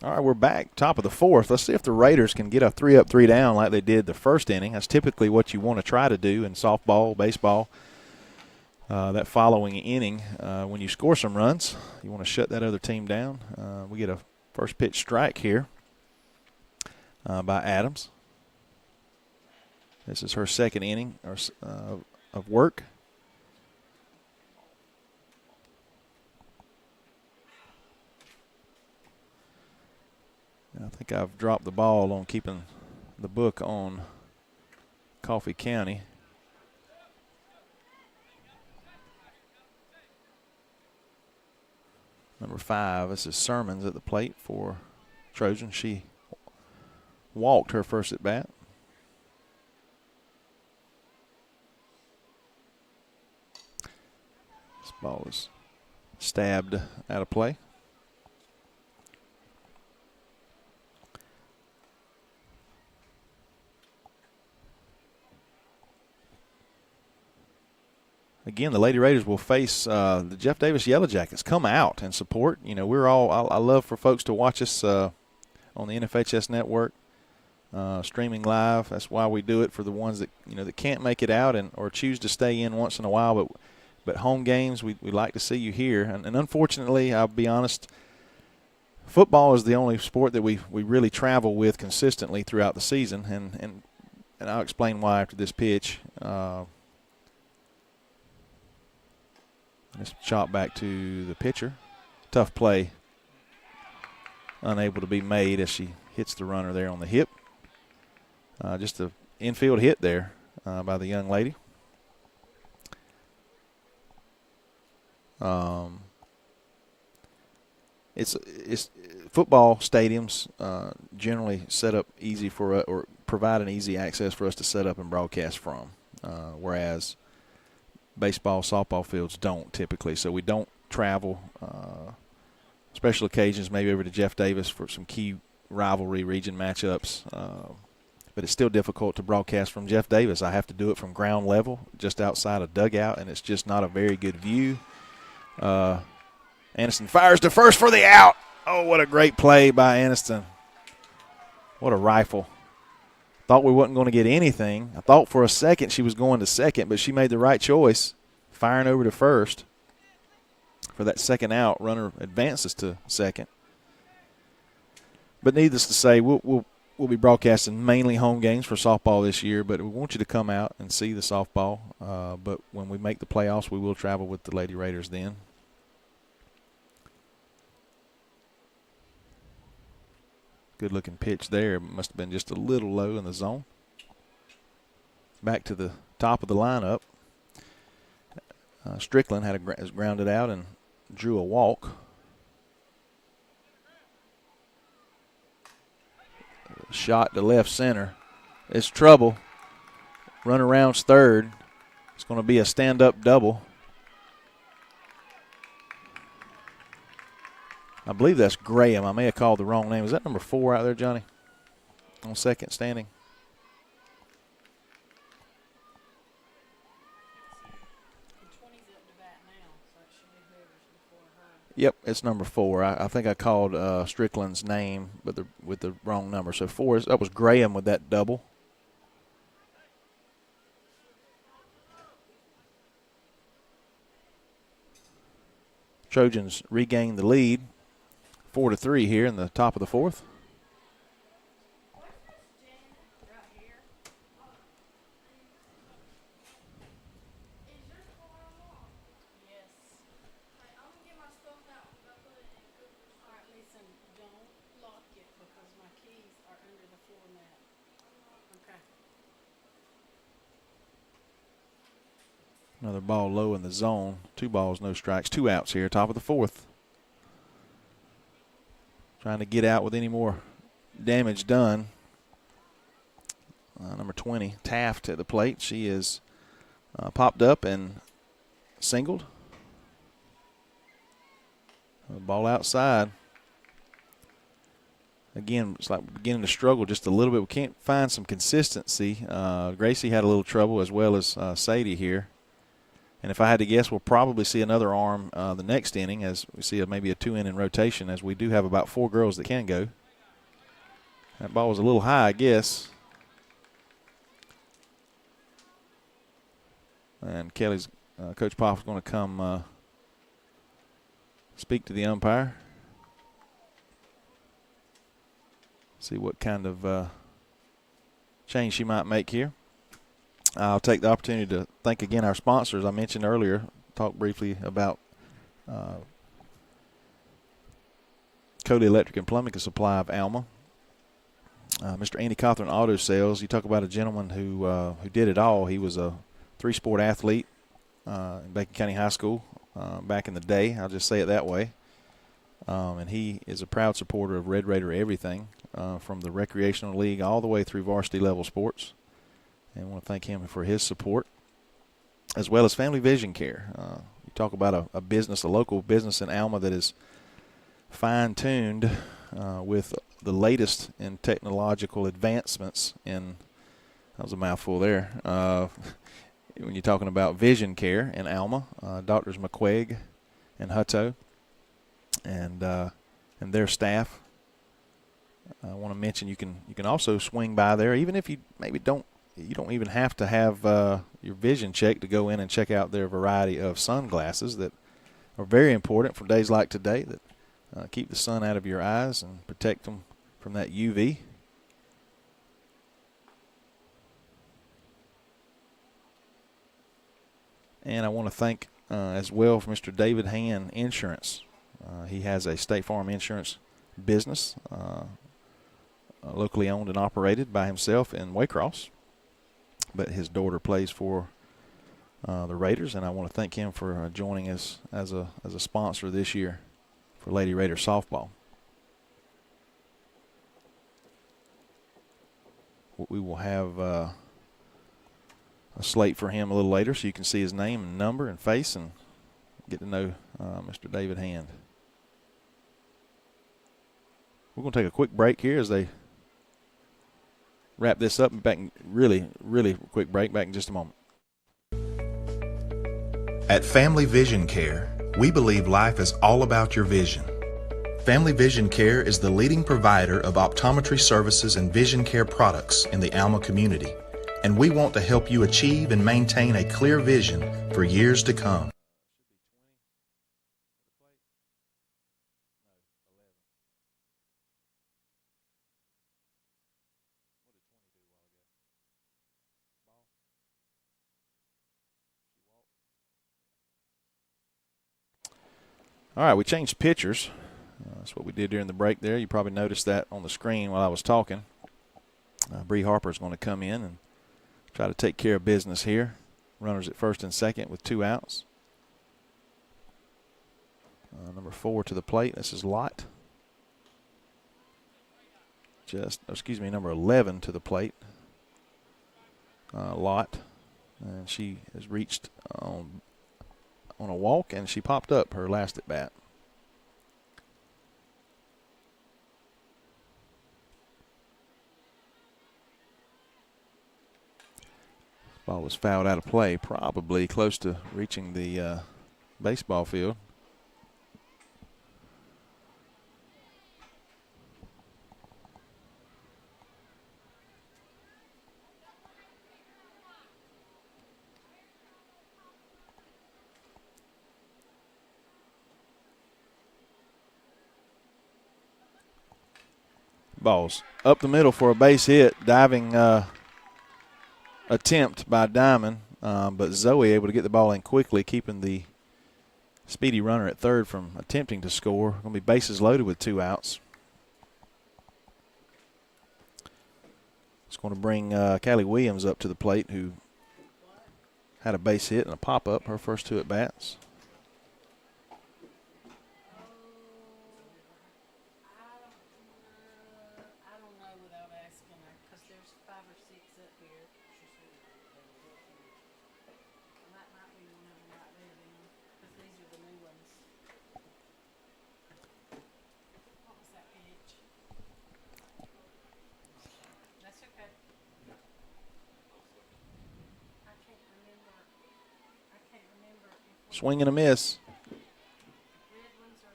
All right, we're back, top of the fourth. Let's see if the Raiders can get a 3-up, 3-down like they did the first inning. That's typically what you want to try to do in softball, baseball. That following inning, when you score some runs, you want to shut that other team down. We get a first pitch strike here by Adams. This is her second inning of work. I think I've dropped the ball on keeping the book on Coffee County. Number 5, this is Sermons at the plate for Trojan. She walked her first at bat. This ball is stabbed out of play. Again, the Lady Raiders will face the Jeff Davis Yellow Jackets. Come out and support. You know, I love for folks to watch us on the NFHS network, streaming live. That's why we do it, for the ones that, you know, that can't make it out or choose to stay in once in a while. But home games, we like to see you here. And unfortunately, I'll be honest, football is the only sport that we really travel with consistently throughout the season. And I'll explain why after this pitch. Let's chop back to the pitcher. Tough play. Unable to be made as she hits the runner there on the hip. Just an infield hit there by the young lady. It's football stadiums generally set up easy for or provide an easy access for us to set up and broadcast from, whereas baseball, softball fields don't typically. So we don't travel. Special occasions, maybe over to Jeff Davis for some key rivalry region matchups. But it's still difficult to broadcast from Jeff Davis. I have to do it from ground level, just outside a dugout, and it's just not a very good view. Aniston fires to first for the out. Oh, what a great play by Aniston. What a rifle. Thought we wasn't going to get anything. I thought for a second she was going to second, but she made the right choice, firing over to first. For that second out, runner advances to second. But needless to say, we'll be broadcasting mainly home games for softball this year, but we want you to come out and see the softball. But when we make the playoffs, we will travel with the Lady Raiders then. Good-looking pitch there. Must have been just a little low in the zone. Back to the top of the lineup. Strickland has grounded out and drew a walk. Shot to left center. It's trouble. Run around third. It's going to be a stand-up double. I believe that's Graham. I may have called the wrong name. Is that number 4 out there, Johnny? On second standing. Yep, it's number 4. I think I called Strickland's name with the wrong number. So 4 that was Graham with that double. Trojans regain the lead, 4-3 here in the top of the fourth. Another ball low in the zone. 2 balls, no strikes. 2 outs here, top of the fourth. Trying to get out with any more damage done. Number 20, Taft at the plate. She is popped up and singled. Ball outside. Again, it's like beginning to struggle just a little bit. We can't find some consistency. Gracie had a little trouble as well as Sadie here. And if I had to guess, we'll probably see another arm the next inning, as we see maybe a 2-inning rotation, as we do have about 4 girls that can go. That ball was a little high, I guess. And Kelly's Coach Poff's going to come speak to the umpire. See what kind of change she might make here. I'll take the opportunity to thank again our sponsors. I mentioned earlier, talked briefly about Cody Electric and Plumbing Supply of Alma. Mr. Andy Cawthorn Auto Sales. You talk about a gentleman who did it all. He was a 3-sport athlete in Bacon County High School back in the day. I'll just say it that way. And he is a proud supporter of Red Raider everything, from the recreational league all the way through varsity level sports. And I want to thank him for his support, as well as Family Vision Care. You talk about a business, a local business in Alma that is fine-tuned with the latest in technological advancements in, that was a mouthful there, when you're talking about vision care in Alma, Doctors McQuaig and Hutto and their staff. I want to mention you can also swing by there, even if you maybe don't even have to have your vision checked to go in and check out their variety of sunglasses that are very important for days like today, that keep the sun out of your eyes and protect them from that UV. And I want to thank as well for Mr. David Hand Insurance. He has a State Farm insurance business, locally owned and operated by himself in Waycross, but his daughter plays for the Raiders, and I want to thank him for joining us as a sponsor this year for Lady Raider softball. We will have a slate for him a little later, so you can see his name and number and face and get to know Mr. David Hand. We're going to take a quick break here as they wrap this up. Back in really quick break. Back in just a moment. At Family Vision Care, we believe life is all about your vision. Family Vision Care is the leading provider of optometry services and vision care products in the Alma community, and we want to help you achieve and maintain a clear vision for years to come. All right, we changed pitchers. That's what we did during the break there. You probably noticed that on the screen while I was talking. Bree Harper is going to come in and try to take care of business here. Runners at first and second with 2 outs. Number 4 to the plate. This is Lott. Number 11 to the plate. Lott. And she has reached on a walk, and she popped up her last at bat. Ball was fouled out of play, probably close to reaching the baseball field. Ball's up the middle for a base hit. Diving attempt by Diamond, but Zoe able to get the ball in quickly, keeping the speedy runner at third from attempting to score. Going to be bases loaded with 2 outs. It's going to bring Callie Williams up to the plate, who had a base hit and a pop-up her first 2 at-bats. Swing and a miss. I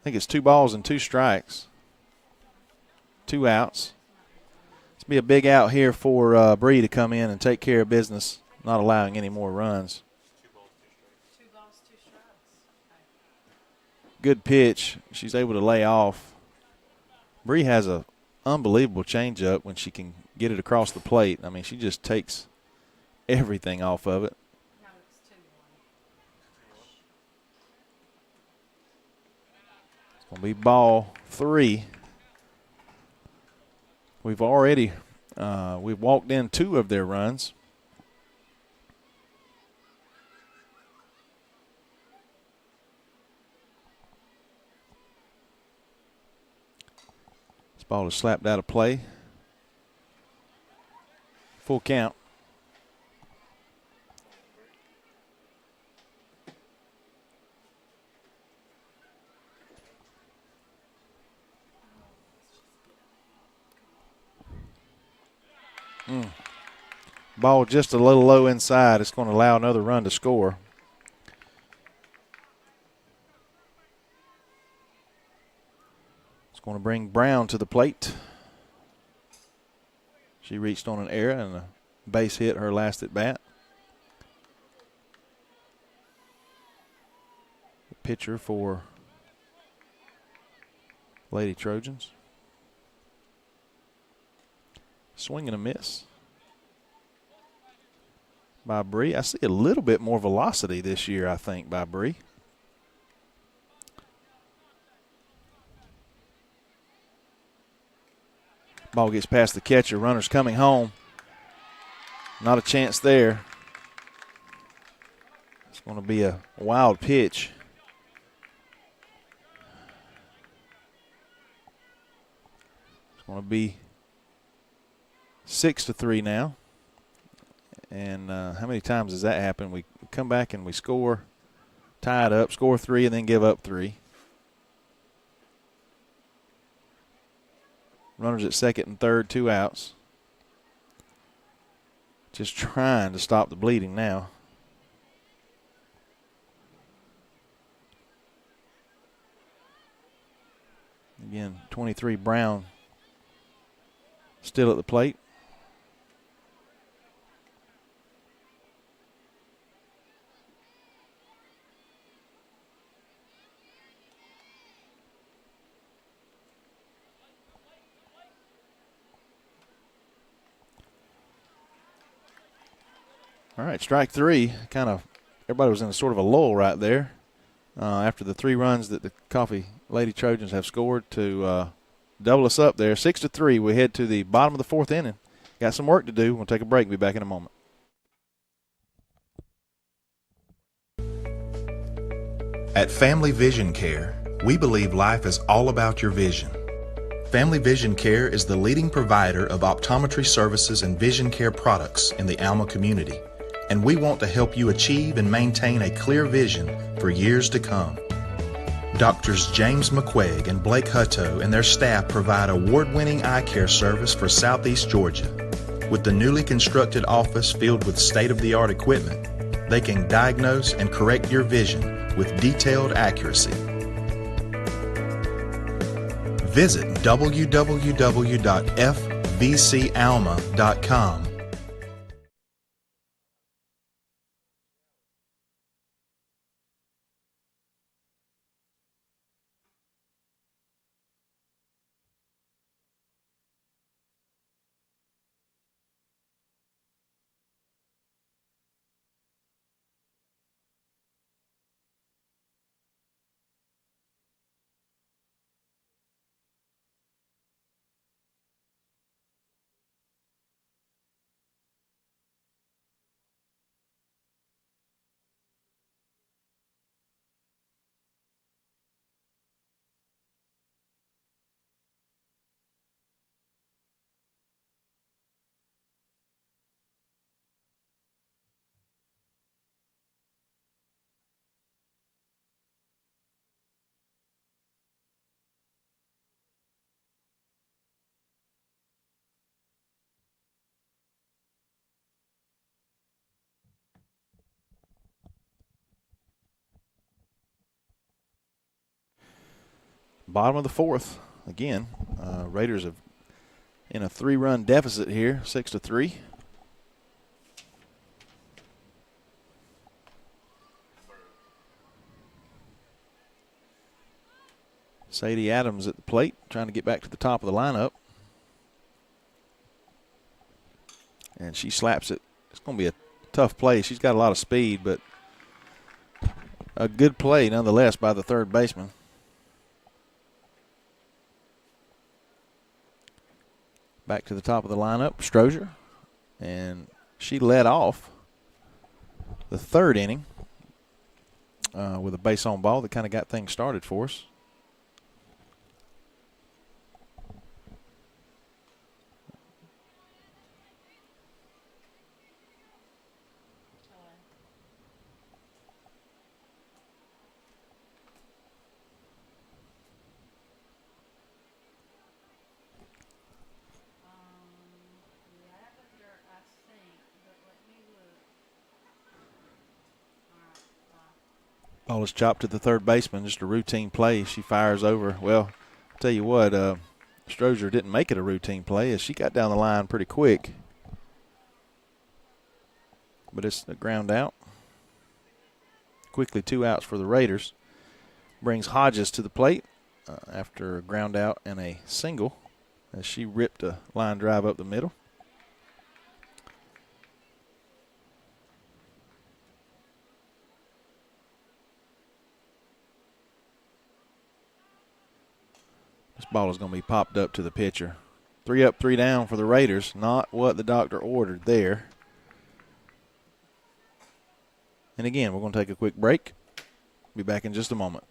think it's 2 balls and 2 strikes. 2 outs. It's be a big out here for Bree to come in and take care of business, not allowing any more runs. 2 balls, 2 strikes. Good pitch. She's able to lay off. Bree has a unbelievable changeup when she can get it across the plate. I mean, she just takes everything off of it. No, it's 2-1. It's going to be ball 3. We've already we've walked in 2 of their runs. This ball is slapped out of play. Full count. Ball just a little low inside. It's going to allow another run to score. It's going to bring Brown to the plate. She reached on an error and a base hit her last at bat. The pitcher for Lady Trojans. Swing and a miss by Bree. I see a little bit more velocity this year, I think, by Bree. Ball gets past the catcher. Runner's coming home. Not a chance there. It's going to be a wild pitch. It's going to be 6-3 now. And how many times does that happen? We come back and we score, tie it up, score 3, and then give up 3. Runners at second and third, 2 outs. Just trying to stop the bleeding now. Again, 23 Brown still at the plate. All right, strike 3. Kind of everybody was in a sort of a lull right there after the 3 runs that the Coffee Lady Trojans have scored to double us up there. 6-3. We head to the bottom of the 4th inning. Got some work to do. We'll take a break and be back in a moment. At Family Vision Care, we believe life is all about your vision. Family Vision Care is the leading provider of optometry services and vision care products in the Alma community, and we want to help you achieve and maintain a clear vision for years to come. Doctors James McQuaig and Blake Hutto and their staff provide award-winning eye care service for Southeast Georgia. With the newly constructed office filled with state-of-the-art equipment, they can diagnose and correct your vision with detailed accuracy. Visit www.fvcalma.com. Bottom of the fourth. Again, Raiders have in a 3-run deficit here, 6-3. Sadie Adams at the plate, trying to get back to the top of the lineup. And she slaps it. It's going to be a tough play. She's got a lot of speed, but a good play nonetheless by the third baseman. Back to the top of the lineup, Strozier. And she led off the third inning with a base on ball that kind of got things started for us. Lavender, I think, but let me look. All right, Ball is chopped to the third baseman, just a routine play. She fires over. Well, I'll tell you what, Strozier didn't make it a routine play as she got down the line pretty quick. But it's a ground out. Quickly 2 outs for the Raiders. Brings Hodges to the plate after a ground out and a single as she ripped a line drive up the middle. This ball is going to be popped up to the pitcher. 3 up, 3 down for the Raiders. Not what the doctor ordered there. And again, we're going to take a quick break. Be back in just a moment.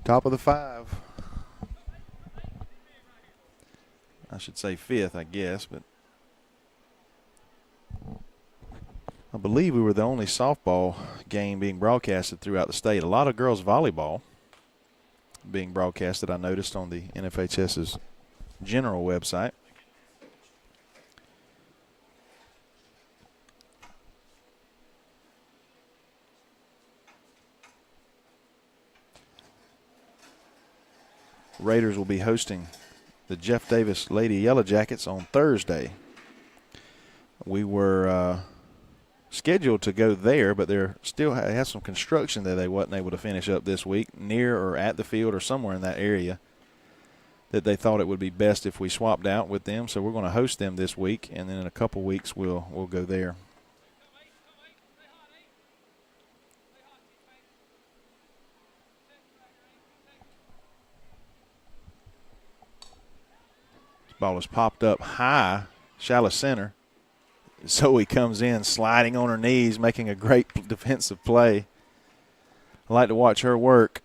Top of the 5. I should say 5th, I guess, but I believe we were the only softball game being broadcasted throughout the state. A lot of girls volleyball being broadcasted, I noticed on the NFHS's general website. Raiders will be hosting the Jeff Davis Lady Yellow Jackets on Thursday. We were scheduled to go there, but there still has some construction that they wasn't able to finish up this week near or at the field or somewhere in that area that they thought it would be best if we swapped out with them. So we're going to host them this week, and then in a couple weeks we'll go there. Ball is popped up high, shallow center. Zoe comes in sliding on her knees, making a great defensive play. I like to watch her work.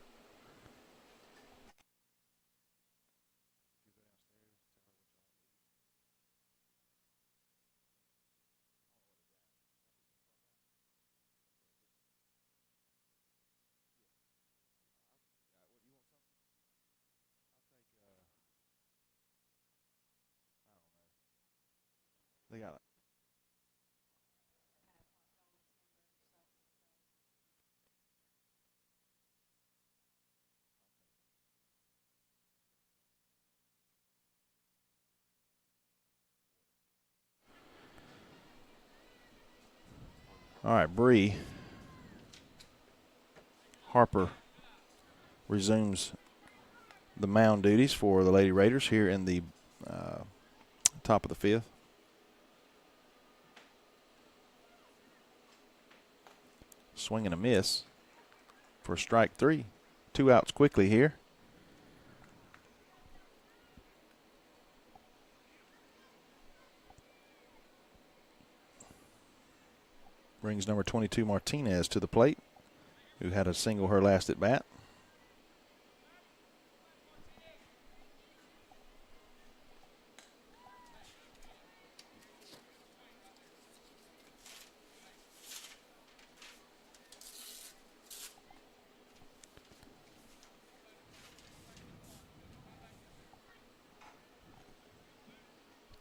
They got it. All right, Bree. Harper resumes the mound duties for the Lady Raiders here in the top of the fifth. Swing and a miss for strike three. 2 outs quickly here. Brings number 22 Martinez to the plate, who had a single her last at bat.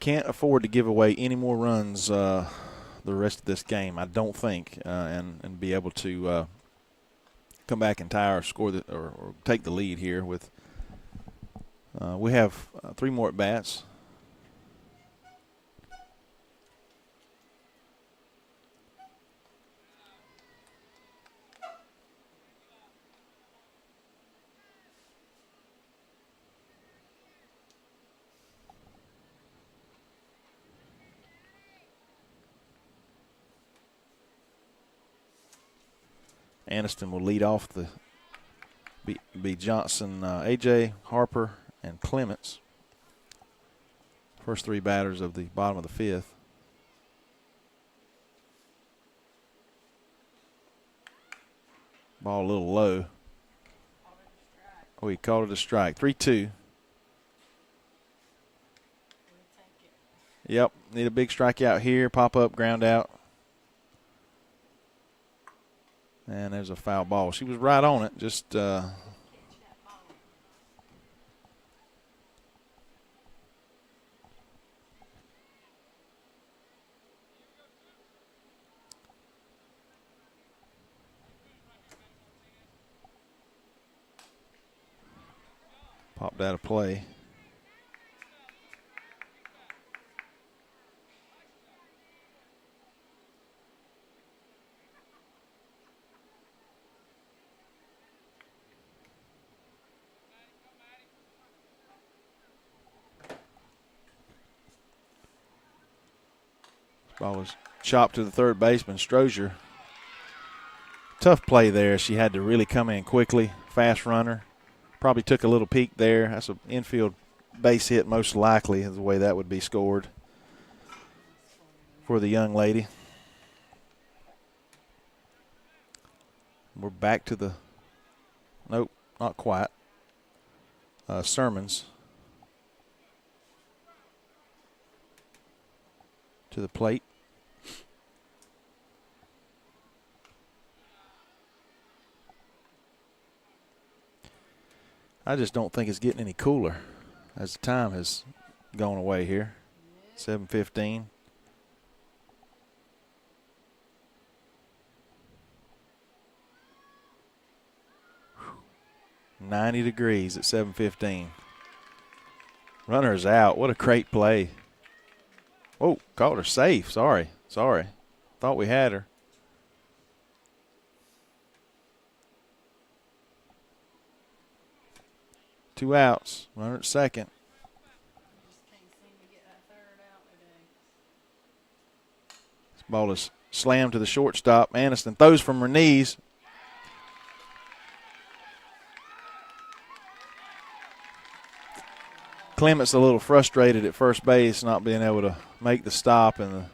Can't afford to give away any more runs the rest of this game, I don't think, and be able to come back and tie or score or take the lead here. With we have 3 more at bats. Aniston will lead off the be Johnson, AJ, Harper, and Clements. First 3 batters of the bottom of the fifth. Ball a little low. Oh, he called it a strike. 3-2. Yep, need a big strikeout here. Pop up, ground out. And there's a foul ball. She was right on it, just popped out of play. Ball was chopped to the third baseman, Strozier. Tough play there. She had to really come in quickly. Fast runner. Probably took a little peek there. That's an infield base hit, most likely, is the way that would be scored for the young lady. We're back to the, nope, not quite. Sermons to the plate. I just don't think it's getting any cooler as the time has gone away here. 7:15. Whew. 90 degrees at 7:15. Runner is out. What a great play. Oh, called her safe. Sorry. Thought we had her. Two outs. Runner at second. This ball is slammed to the shortstop. Aniston throws from her knees. Clements a little frustrated at first base, not being able to make the stop, and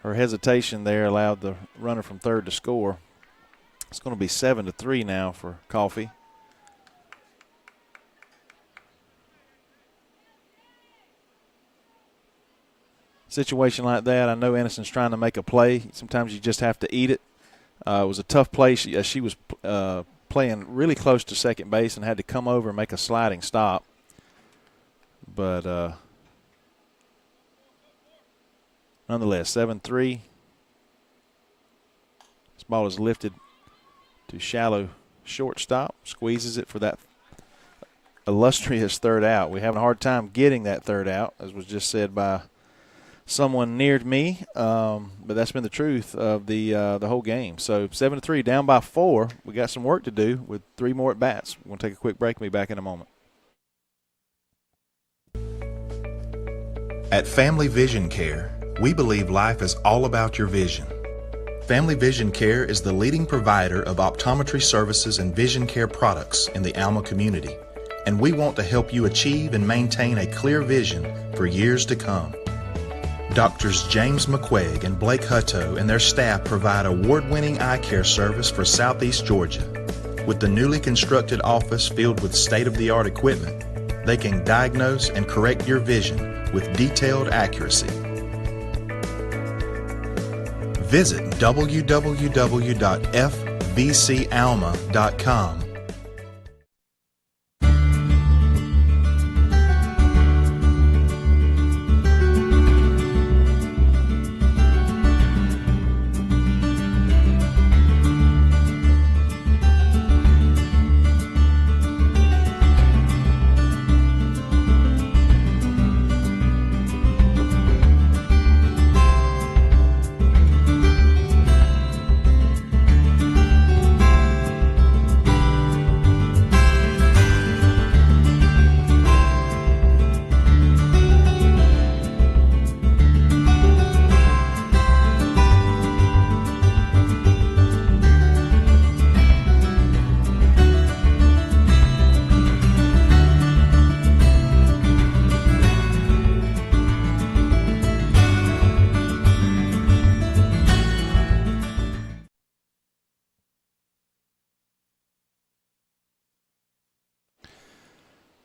her hesitation there allowed the runner from third to score. It's going to be 7-3 now for Coffee. Situation like that, I know Aniston's trying to make a play. Sometimes you just have to eat it. It was a tough play. She was playing really close to second base and had to come over and make a sliding stop. But Nonetheless, 7-3. This ball is lifted to shallow shortstop. Squeezes it for that illustrious third out. We're having a hard time getting that third out, as was just said by someone near me, but that's been the truth of the whole game. So 7-3, down by 4. We got some work to do with 3 more at bats. We're going to take a quick break and be back in a moment. At Family Vision Care, we believe life is all about your vision. Family Vision Care is the leading provider of optometry services and vision care products in the Alma community, and we want to help you achieve and maintain a clear vision for years to come. Doctors James McQuaig and Blake Hutto and their staff provide award-winning eye care service for Southeast Georgia. With the newly constructed office filled with state-of-the-art equipment, they can diagnose and correct your vision with detailed accuracy. Visit www.fvcalma.com.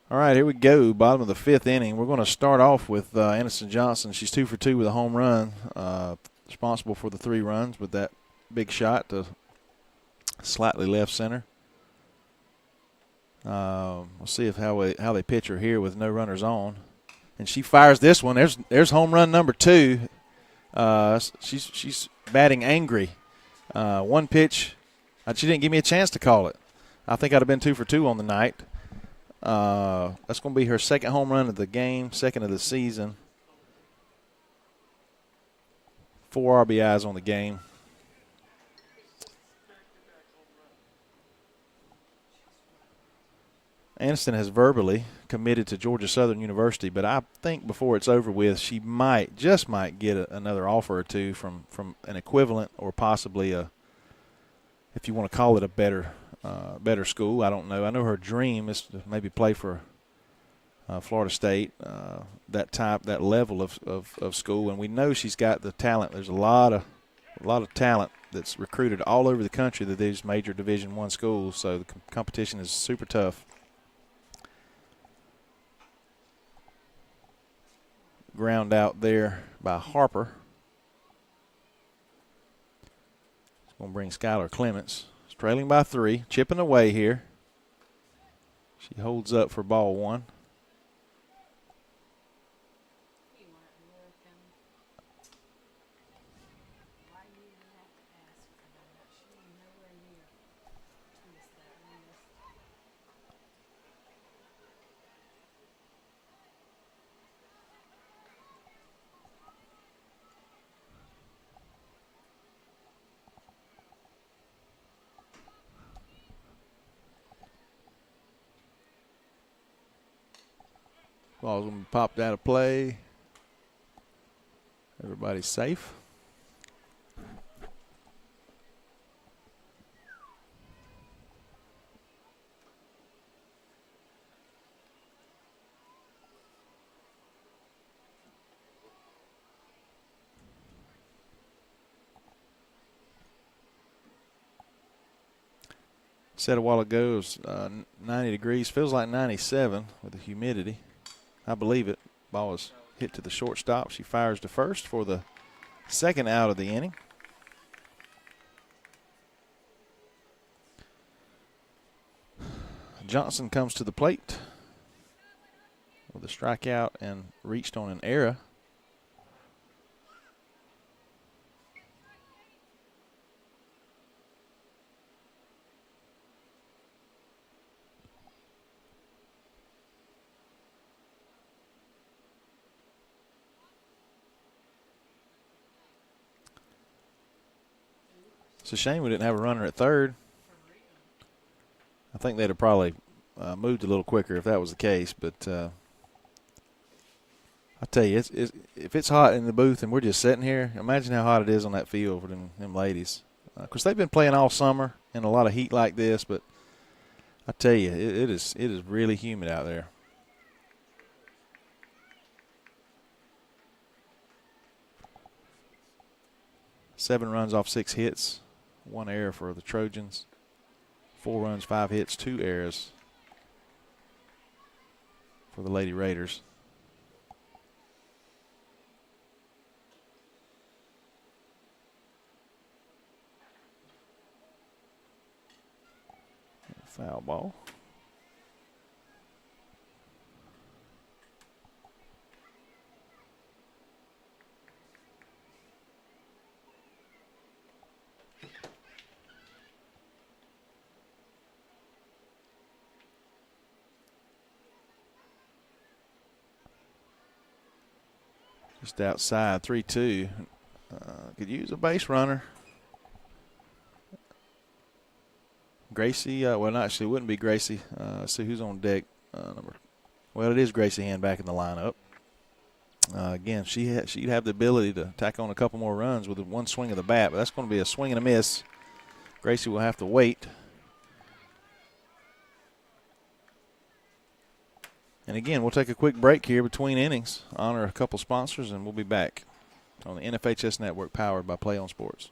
All right, here we go. Bottom of the 5th inning. We're going to start off with Anderson Johnson. She's 2 for 2 with a home run, responsible for the 3 runs with that big shot to slightly left center. We'll see how they pitch her here with no runners on, and she fires this one. There's home run number 2. She's batting angry. One pitch, she didn't give me a chance to call it. I think I'd have been 2 for 2 on the night. That's going to be her second home run of the game, second of the season. 4 RBIs on the game. Aniston has verbally committed to Georgia Southern University, but I think before it's over with, she might get another offer or two from an equivalent or possibly if you want to call it a better school. I don't know. I know her dream is to maybe play for Florida State, that level of school, and we know she's got the talent. There's a lot of talent that's recruited all over the country to these major Division I schools, so the competition is super tough. Ground out there by Harper. It's going to bring Skylar Clements. It's trailing by 3, chipping away here. She holds up for ball 1. Ball's going to be popped out of play. Everybody's safe. Said a while ago it was 90 degrees. Feels like 97 with the humidity. I believe it. Ball is hit to the shortstop. She fires to first for the second out of the inning. Johnson comes to the plate with a strikeout and reached on an error. It's a shame we didn't have a runner at third. I think they'd have probably moved a little quicker if that was the case. But I tell you, if it's hot in the booth and we're just sitting here, imagine how hot it is on that field for them ladies. Of course, they've been playing all summer in a lot of heat like this, but I tell you, it is really humid out there. Seven runs off 6 hits, 1 error for the Trojans. 4 runs, 5 hits, 2 errors for the Lady Raiders. Foul ball. Just outside, 3-2. Could use a base runner. Gracie, well, not actually, it wouldn't be Gracie. Let's see who's on deck. Well, it is Gracie Hand back in the lineup. Again, she'd have the ability to tack on a couple more runs with one swing of the bat, but that's going to be a swing and a miss. Gracie will have to wait. And again, we'll take a quick break here between innings, honor a couple sponsors, and we'll be back on the NFHS Network powered by Play on Sports.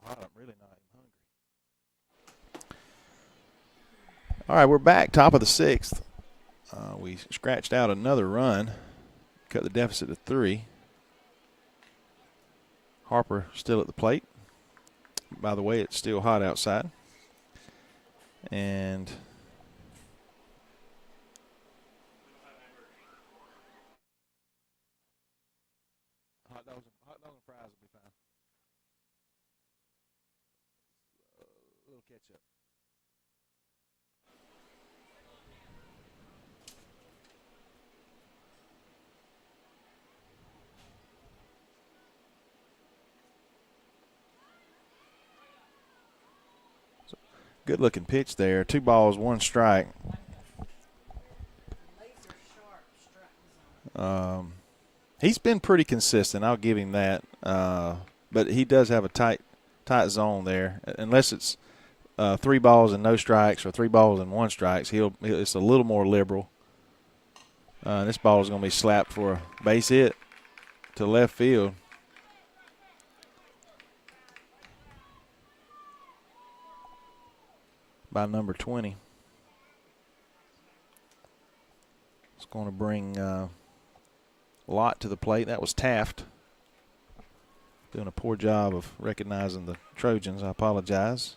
Hot, I'm really not even hungry. All right, we're back, top of the 6th. We scratched out another run, cut the deficit to 3. Harper still at the plate. By the way, it's still hot outside. And hot dogs and fries will be fine. A little ketchup. Good looking pitch there. 2 balls, 1 strike. He's been pretty consistent. I'll give him that. But he does have a tight zone there. Unless it's 3 balls and no strikes or 3 balls and 1 strikes, it's a little more liberal. This ball is going to be slapped for a base hit to left field. By number 20. It's going to bring Lott to the plate. That was Taft. Doing a poor job of recognizing the Trojans. I apologize.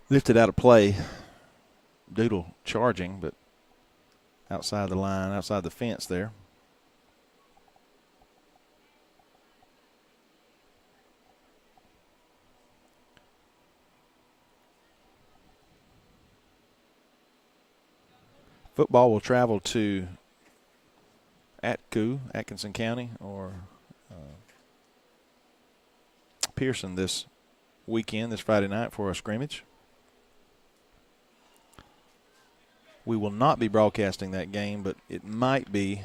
Lifted out of play. Doodle charging, but outside the line, outside the fence there. Football will travel to Atkinson County, or Pearson this weekend, this Friday night, for a scrimmage. We will not be broadcasting that game, but it might be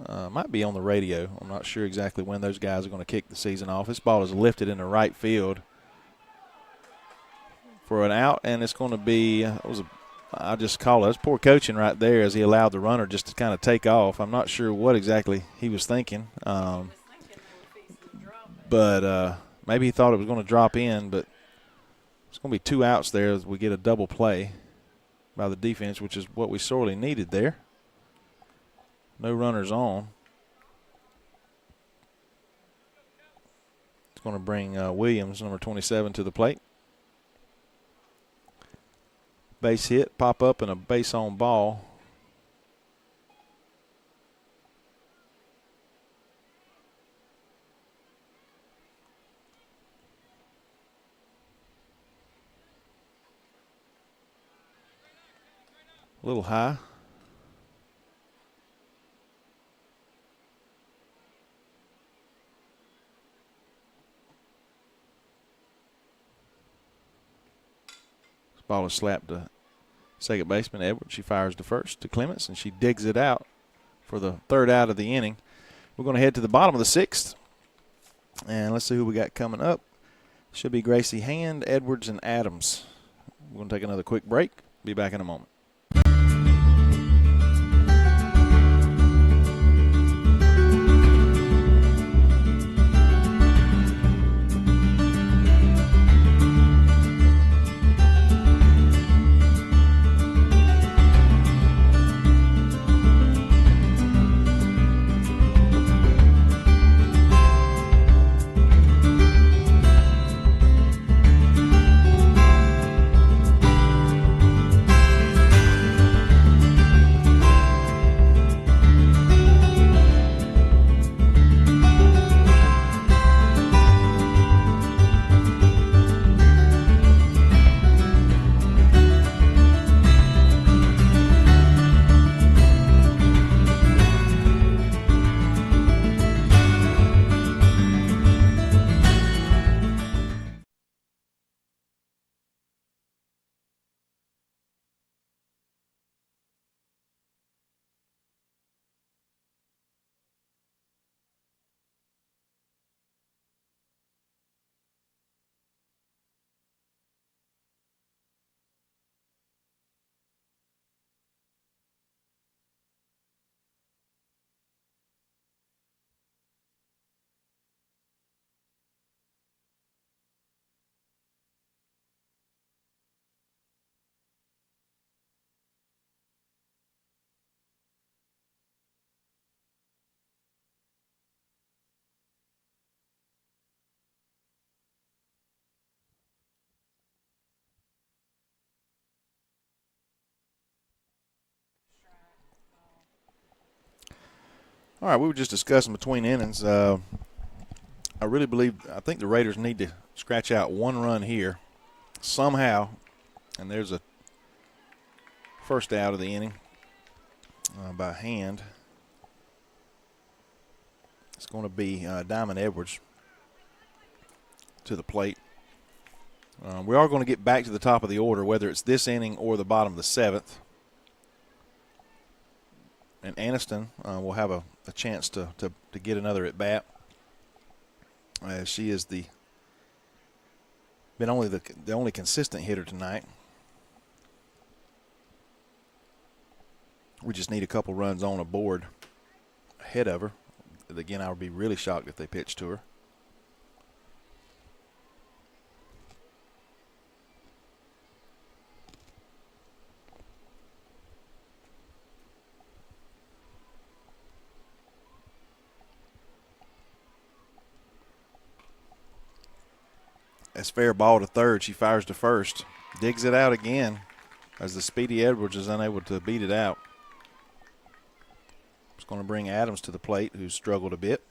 on the radio. I'm not sure exactly when those guys are going to kick the season off. This ball is lifted into right field for an out, and it's going to be I just call it. That's poor coaching right there, as he allowed the runner just to kind of take off. I'm not sure what exactly he was thinking, but maybe he thought it was going to drop in. But it's going to be 2 outs there as we get a double play by the defense, which is what we sorely needed there. No runners on. It's going to bring Williams, number 27, to the plate. Base hit, pop up, and a base on ball. A little high. This ball is slapped to second baseman Edwards. She fires to first to Clements, and she digs it out for the 3rd out of the inning. We're going to head to the bottom of the 6th, and let's see who we got coming up. Should be Gracie Hand, Edwards, and Adams. We're going to take another quick break. Be back in a moment. All right, we were just discussing between innings. I think the Raiders need to scratch out 1 run here somehow, and there's a first out of the inning by Hand. It's going to be Diamond Edwards to the plate. We are going to get back to the top of the order, whether it's this inning or the bottom of the 7th. And Aniston will have a chance to get another at bat. She is the only consistent hitter tonight. We just need a couple runs on a board ahead of her. Again, I would be really shocked if they pitched to her. That's fair ball to third. She fires to first. Digs it out again as the speedy Edwards is unable to beat it out. It's going to bring Adams to the plate, who's struggled a bit.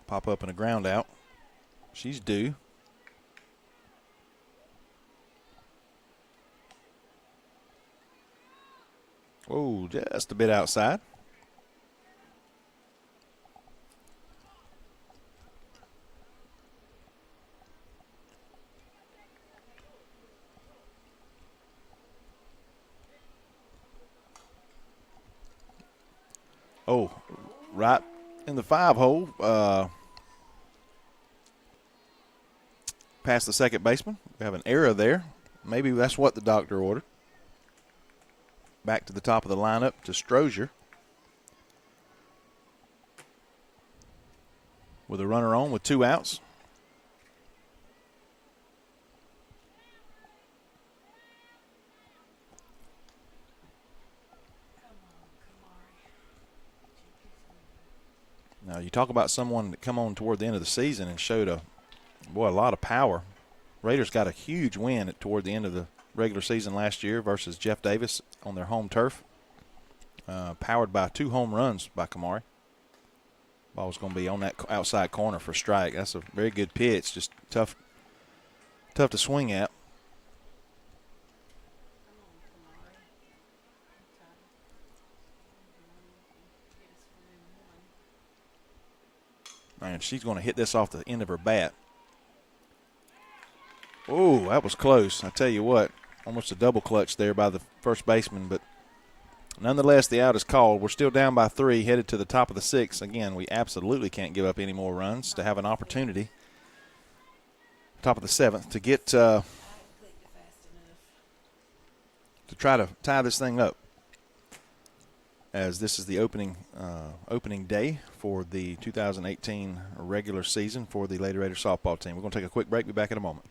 Pop up and a ground out. She's due. Oh, just a bit outside. Oh, right in the 5-hole. Past the second baseman. We have an error there. Maybe that's what the doctor ordered. Back to the top of the lineup to Strozier. With a runner on with 2 outs. Now, you talk about someone that come on toward the end of the season and showed a lot of power. Raiders got a huge win toward the end of the regular season last year versus Jeff Davis on their home turf. Powered by 2 home runs by Kamari. Ball's going to be on that outside corner for strike. That's a very good pitch, just tough to swing at. And she's going to hit this off the end of her bat. Oh, that was close. I tell you what, almost a double clutch there by the first baseman, but nonetheless, the out is called. We're still down by 3, headed to the top of the 6th. Again, we absolutely can't give up any more runs to have an opportunity. Top of the 7th to get to try to tie this thing up, as this is the opening day for the 2018 regular season for the Lady Raiders softball team. We're going to take a quick break. Be back in a moment.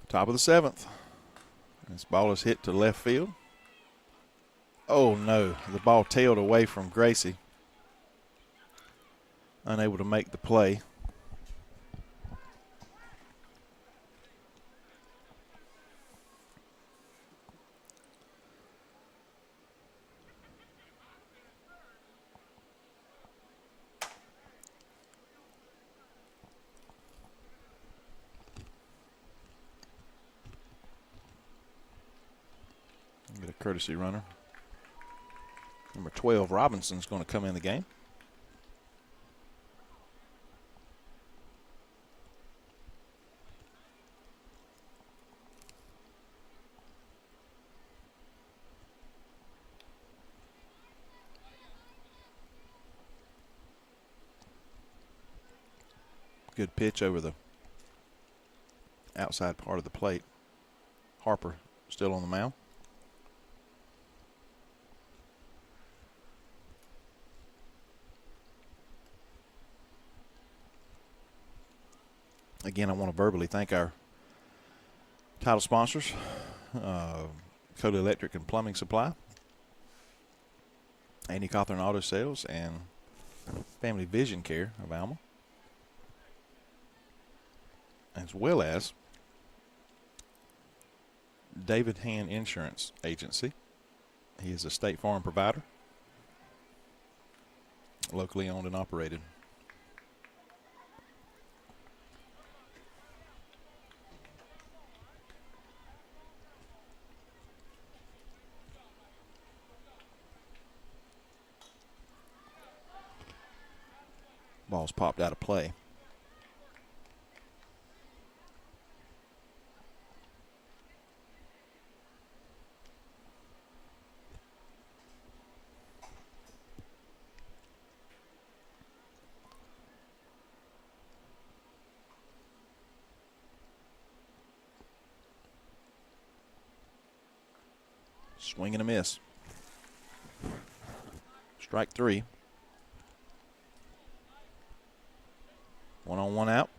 Top of the 7th. This ball is hit to left field. Oh, no. The ball tailed away from Gracie. Unable to make the play. Get a courtesy runner. Number 12, Robinson's going to come in the game. Good pitch over the outside part of the plate. Harper still on the mound. Again, I want to verbally thank our title sponsors, Coda Electric and Plumbing Supply, Andy Cawthorn Auto Sales, and Family Vision Care of Alma, as well as David Hand Insurance Agency. He is a State Farm provider, locally owned and operated. Ball's popped out of play. Swing and a miss. Strike three. 1 on 1 out.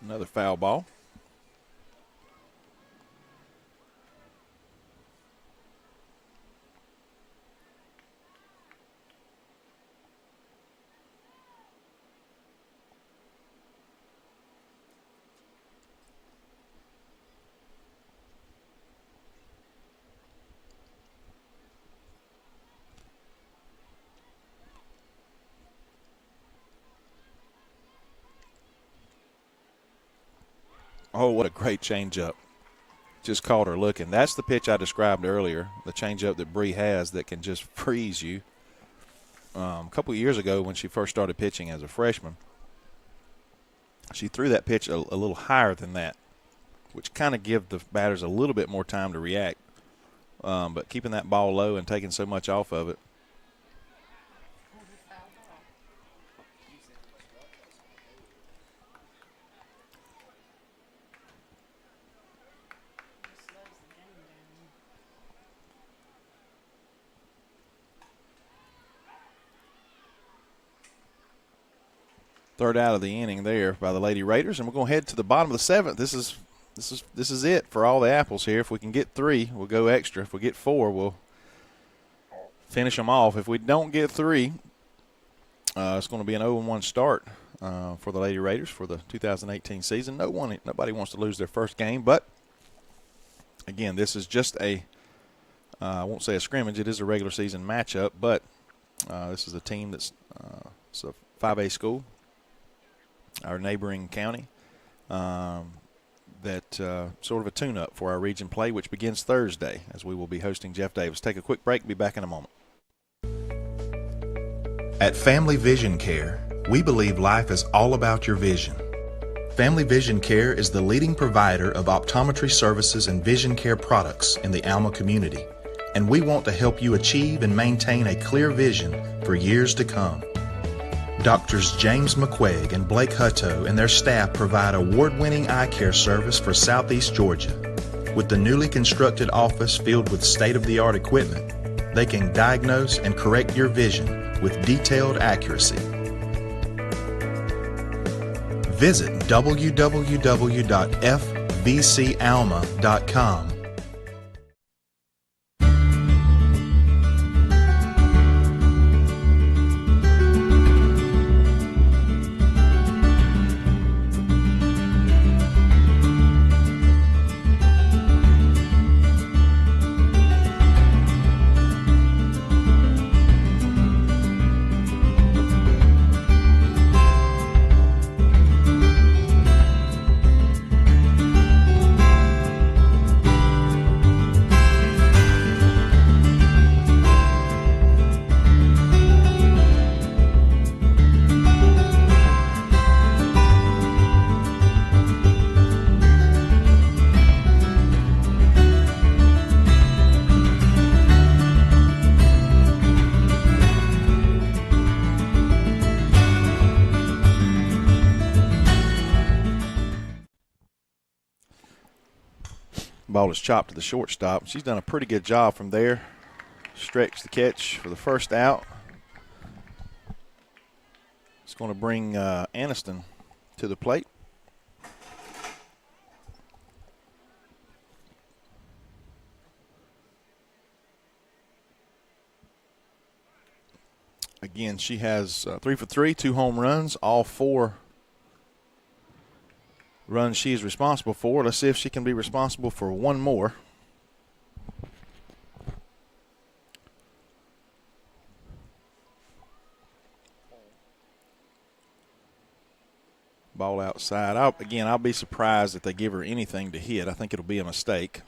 Another foul ball. Oh, what a great changeup. Just caught her looking. That's the pitch I described earlier, the changeup that Bree has that can just freeze you. A couple of years ago when she first started pitching as a freshman, she threw that pitch a little higher than that, which kind of give the batters a little bit more time to react. But keeping that ball low and taking so much off of it. Third out of the inning there by the Lady Raiders, and we're going to head to the bottom of the seventh. This is it for all the apples here. If we can get 3, we'll go extra. If we get 4, we'll finish them off. If we don't get 3, it's going to be an 0-1 start for the Lady Raiders for the 2018 season. Nobody wants to lose their first game, but again, this is just I won't say a scrimmage. It is a regular season matchup, but this is a team that's it's a 5A school, our neighboring county, that sort of a tune-up for our region play, which begins Thursday, as we will be hosting Jeff Davis. Take a quick break. Be back in a moment. At Family Vision Care, we believe life is all about your vision. Family Vision Care is the leading provider of optometry services and vision care products in the Alma community, and we want to help you achieve and maintain a clear vision for years to come. Doctors James McQuaig and Blake Hutto and their staff provide award-winning eye care service for Southeast Georgia. With the newly constructed office filled with state-of-the-art equipment, they can diagnose and correct your vision with detailed accuracy. Visit www.fvcalma.com. Ball is chopped to the shortstop. She's done a pretty good job from there. Stretch the catch for the first out. It's going to bring Aniston to the plate. Again, she has 3 for 3, 2 home runs, all 4 runs she is responsible for. Let's see if she can be responsible for one more. Ball outside. I'll be surprised if they give her anything to hit. I think it'll be a mistake.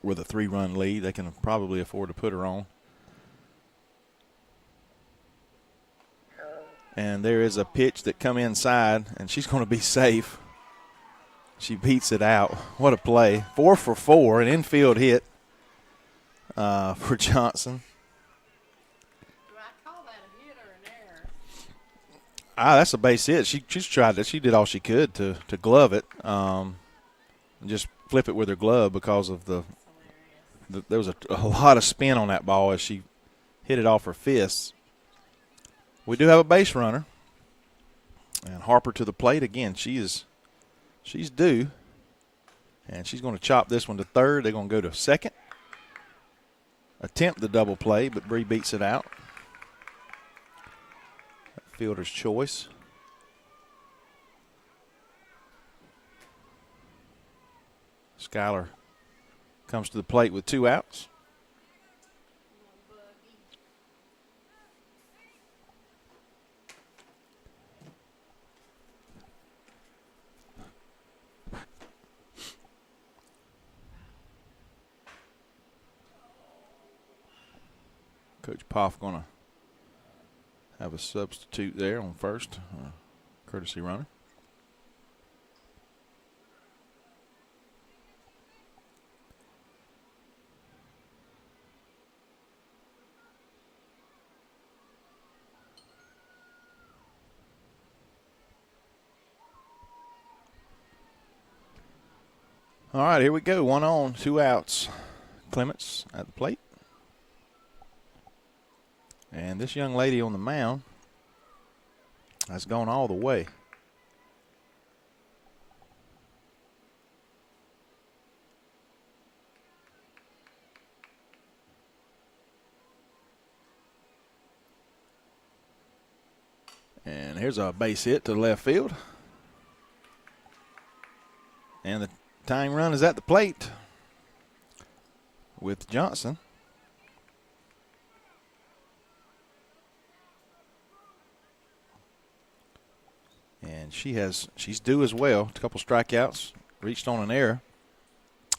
With a 3-run lead, they can probably afford to put her on. And there is a pitch that come inside, and she's going to be safe. She beats it out. What a play. 4 for 4, an infield hit for Johnson. Do I call that a hit or an error? That's a base hit. She's tried that. She did all she could to glove it. And just flip it with her glove because of there was a lot of spin on that ball as she hit it off her fists. We do have a base runner. And Harper to the plate again. She's due. And she's going to chop this one to third. They're going to go to second. Attempt the double play, but Bree beats it out. Fielder's choice. Schuyler comes to the plate with 2 outs. Coach Poff going to have a substitute there on first, courtesy runner. All right, here we go. 1 on, 2 outs. Clements at the plate. And this young lady on the mound has gone all the way. And here's a base hit to left field. And the tying run is at the plate with Johnson. And she's due as well. A couple strikeouts, reached on an error.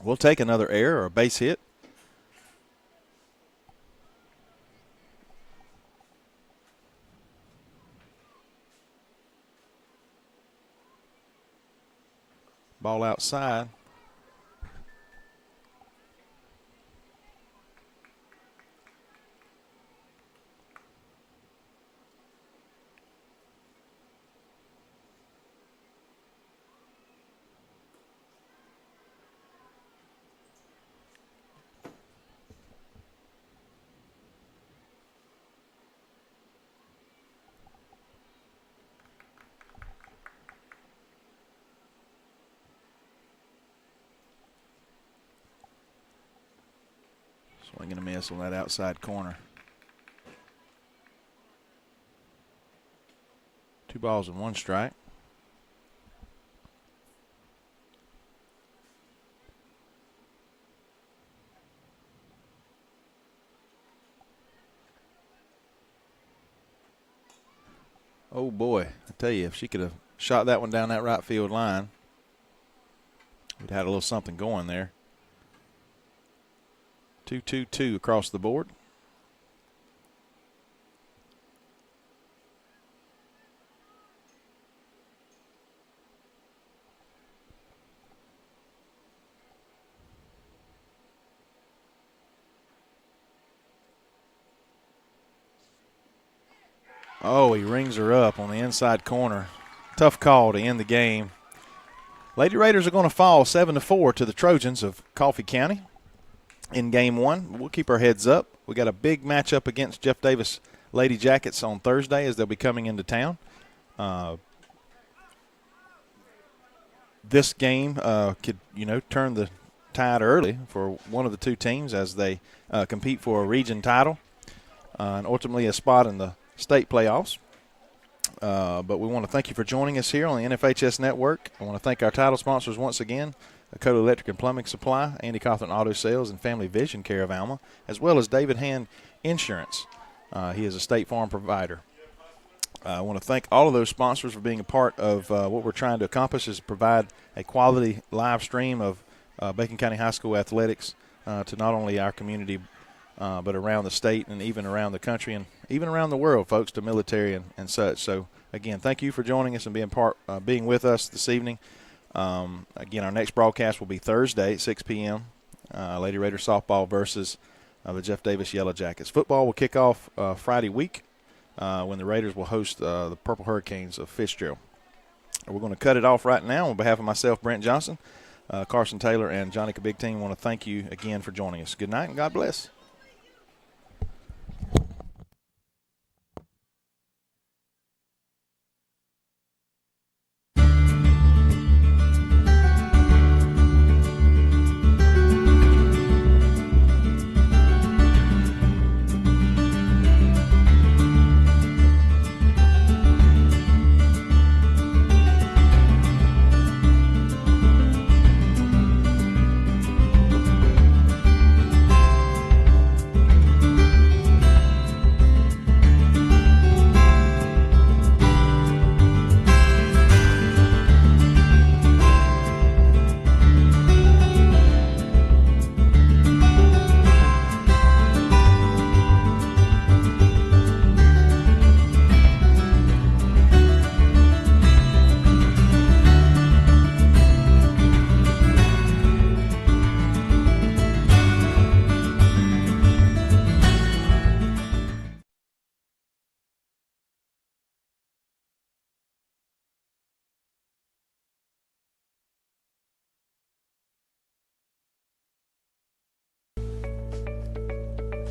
We'll take another error or a base hit. Ball outside. Swing and a miss on that outside corner. 2 balls and 1 strike. Oh boy, I tell you, if she could have shot that one down that right field line, we'd had a little something going there. 2-2-2 across the board. Oh, he rings her up on the inside corner. Tough call to end the game. Lady Raiders are going to fall 7-4 to the Trojans of Coffee County in Game 1. We'll keep our heads up. We got a big matchup against Jeff Davis Lady Jackets on Thursday as they'll be coming into town. This game could, turn the tide early for one of the two teams as they compete for a region title and ultimately a spot in the state playoffs. But we want to thank you for joining us here on the NFHS Network. I want to thank our title sponsors once again, Dakota Electric and Plumbing Supply, Andy Cawthorn Auto Sales, and Family Vision Care of Alma, as well as David Hand Insurance. He is a State Farm provider. I want to thank all of those sponsors for being a part of what we're trying to accomplish is provide a quality live stream of Bacon County High School athletics to not only our community but around the state and even around the country and even around the world, folks, to military and such. So, again, thank you for joining us and being with us this evening. Again, our next broadcast will be Thursday at 6 p.m., Lady Raider softball versus the Jeff Davis Yellow Jackets. Football will kick off Friday week when the Raiders will host the Purple Hurricanes of Fitzgerald. We're going to cut it off right now. On behalf of myself, Brent Johnson, Carson Taylor, and Johnny Big Team, I want to thank you again for joining us. Good night and God bless.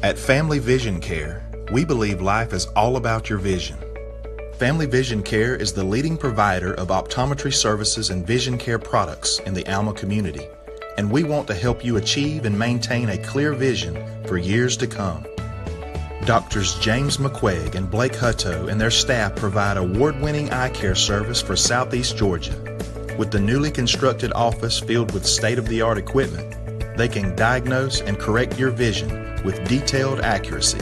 At Family Vision Care, we believe life is all about your vision. Family Vision Care is the leading provider of optometry services and vision care products in the Alma community, and we want to help you achieve and maintain a clear vision for years to come. Doctors James McQuaig and Blake Hutto and their staff provide award-winning eye care service for Southeast Georgia. With the newly constructed office filled with state-of-the-art equipment, they can diagnose and correct your vision with detailed accuracy.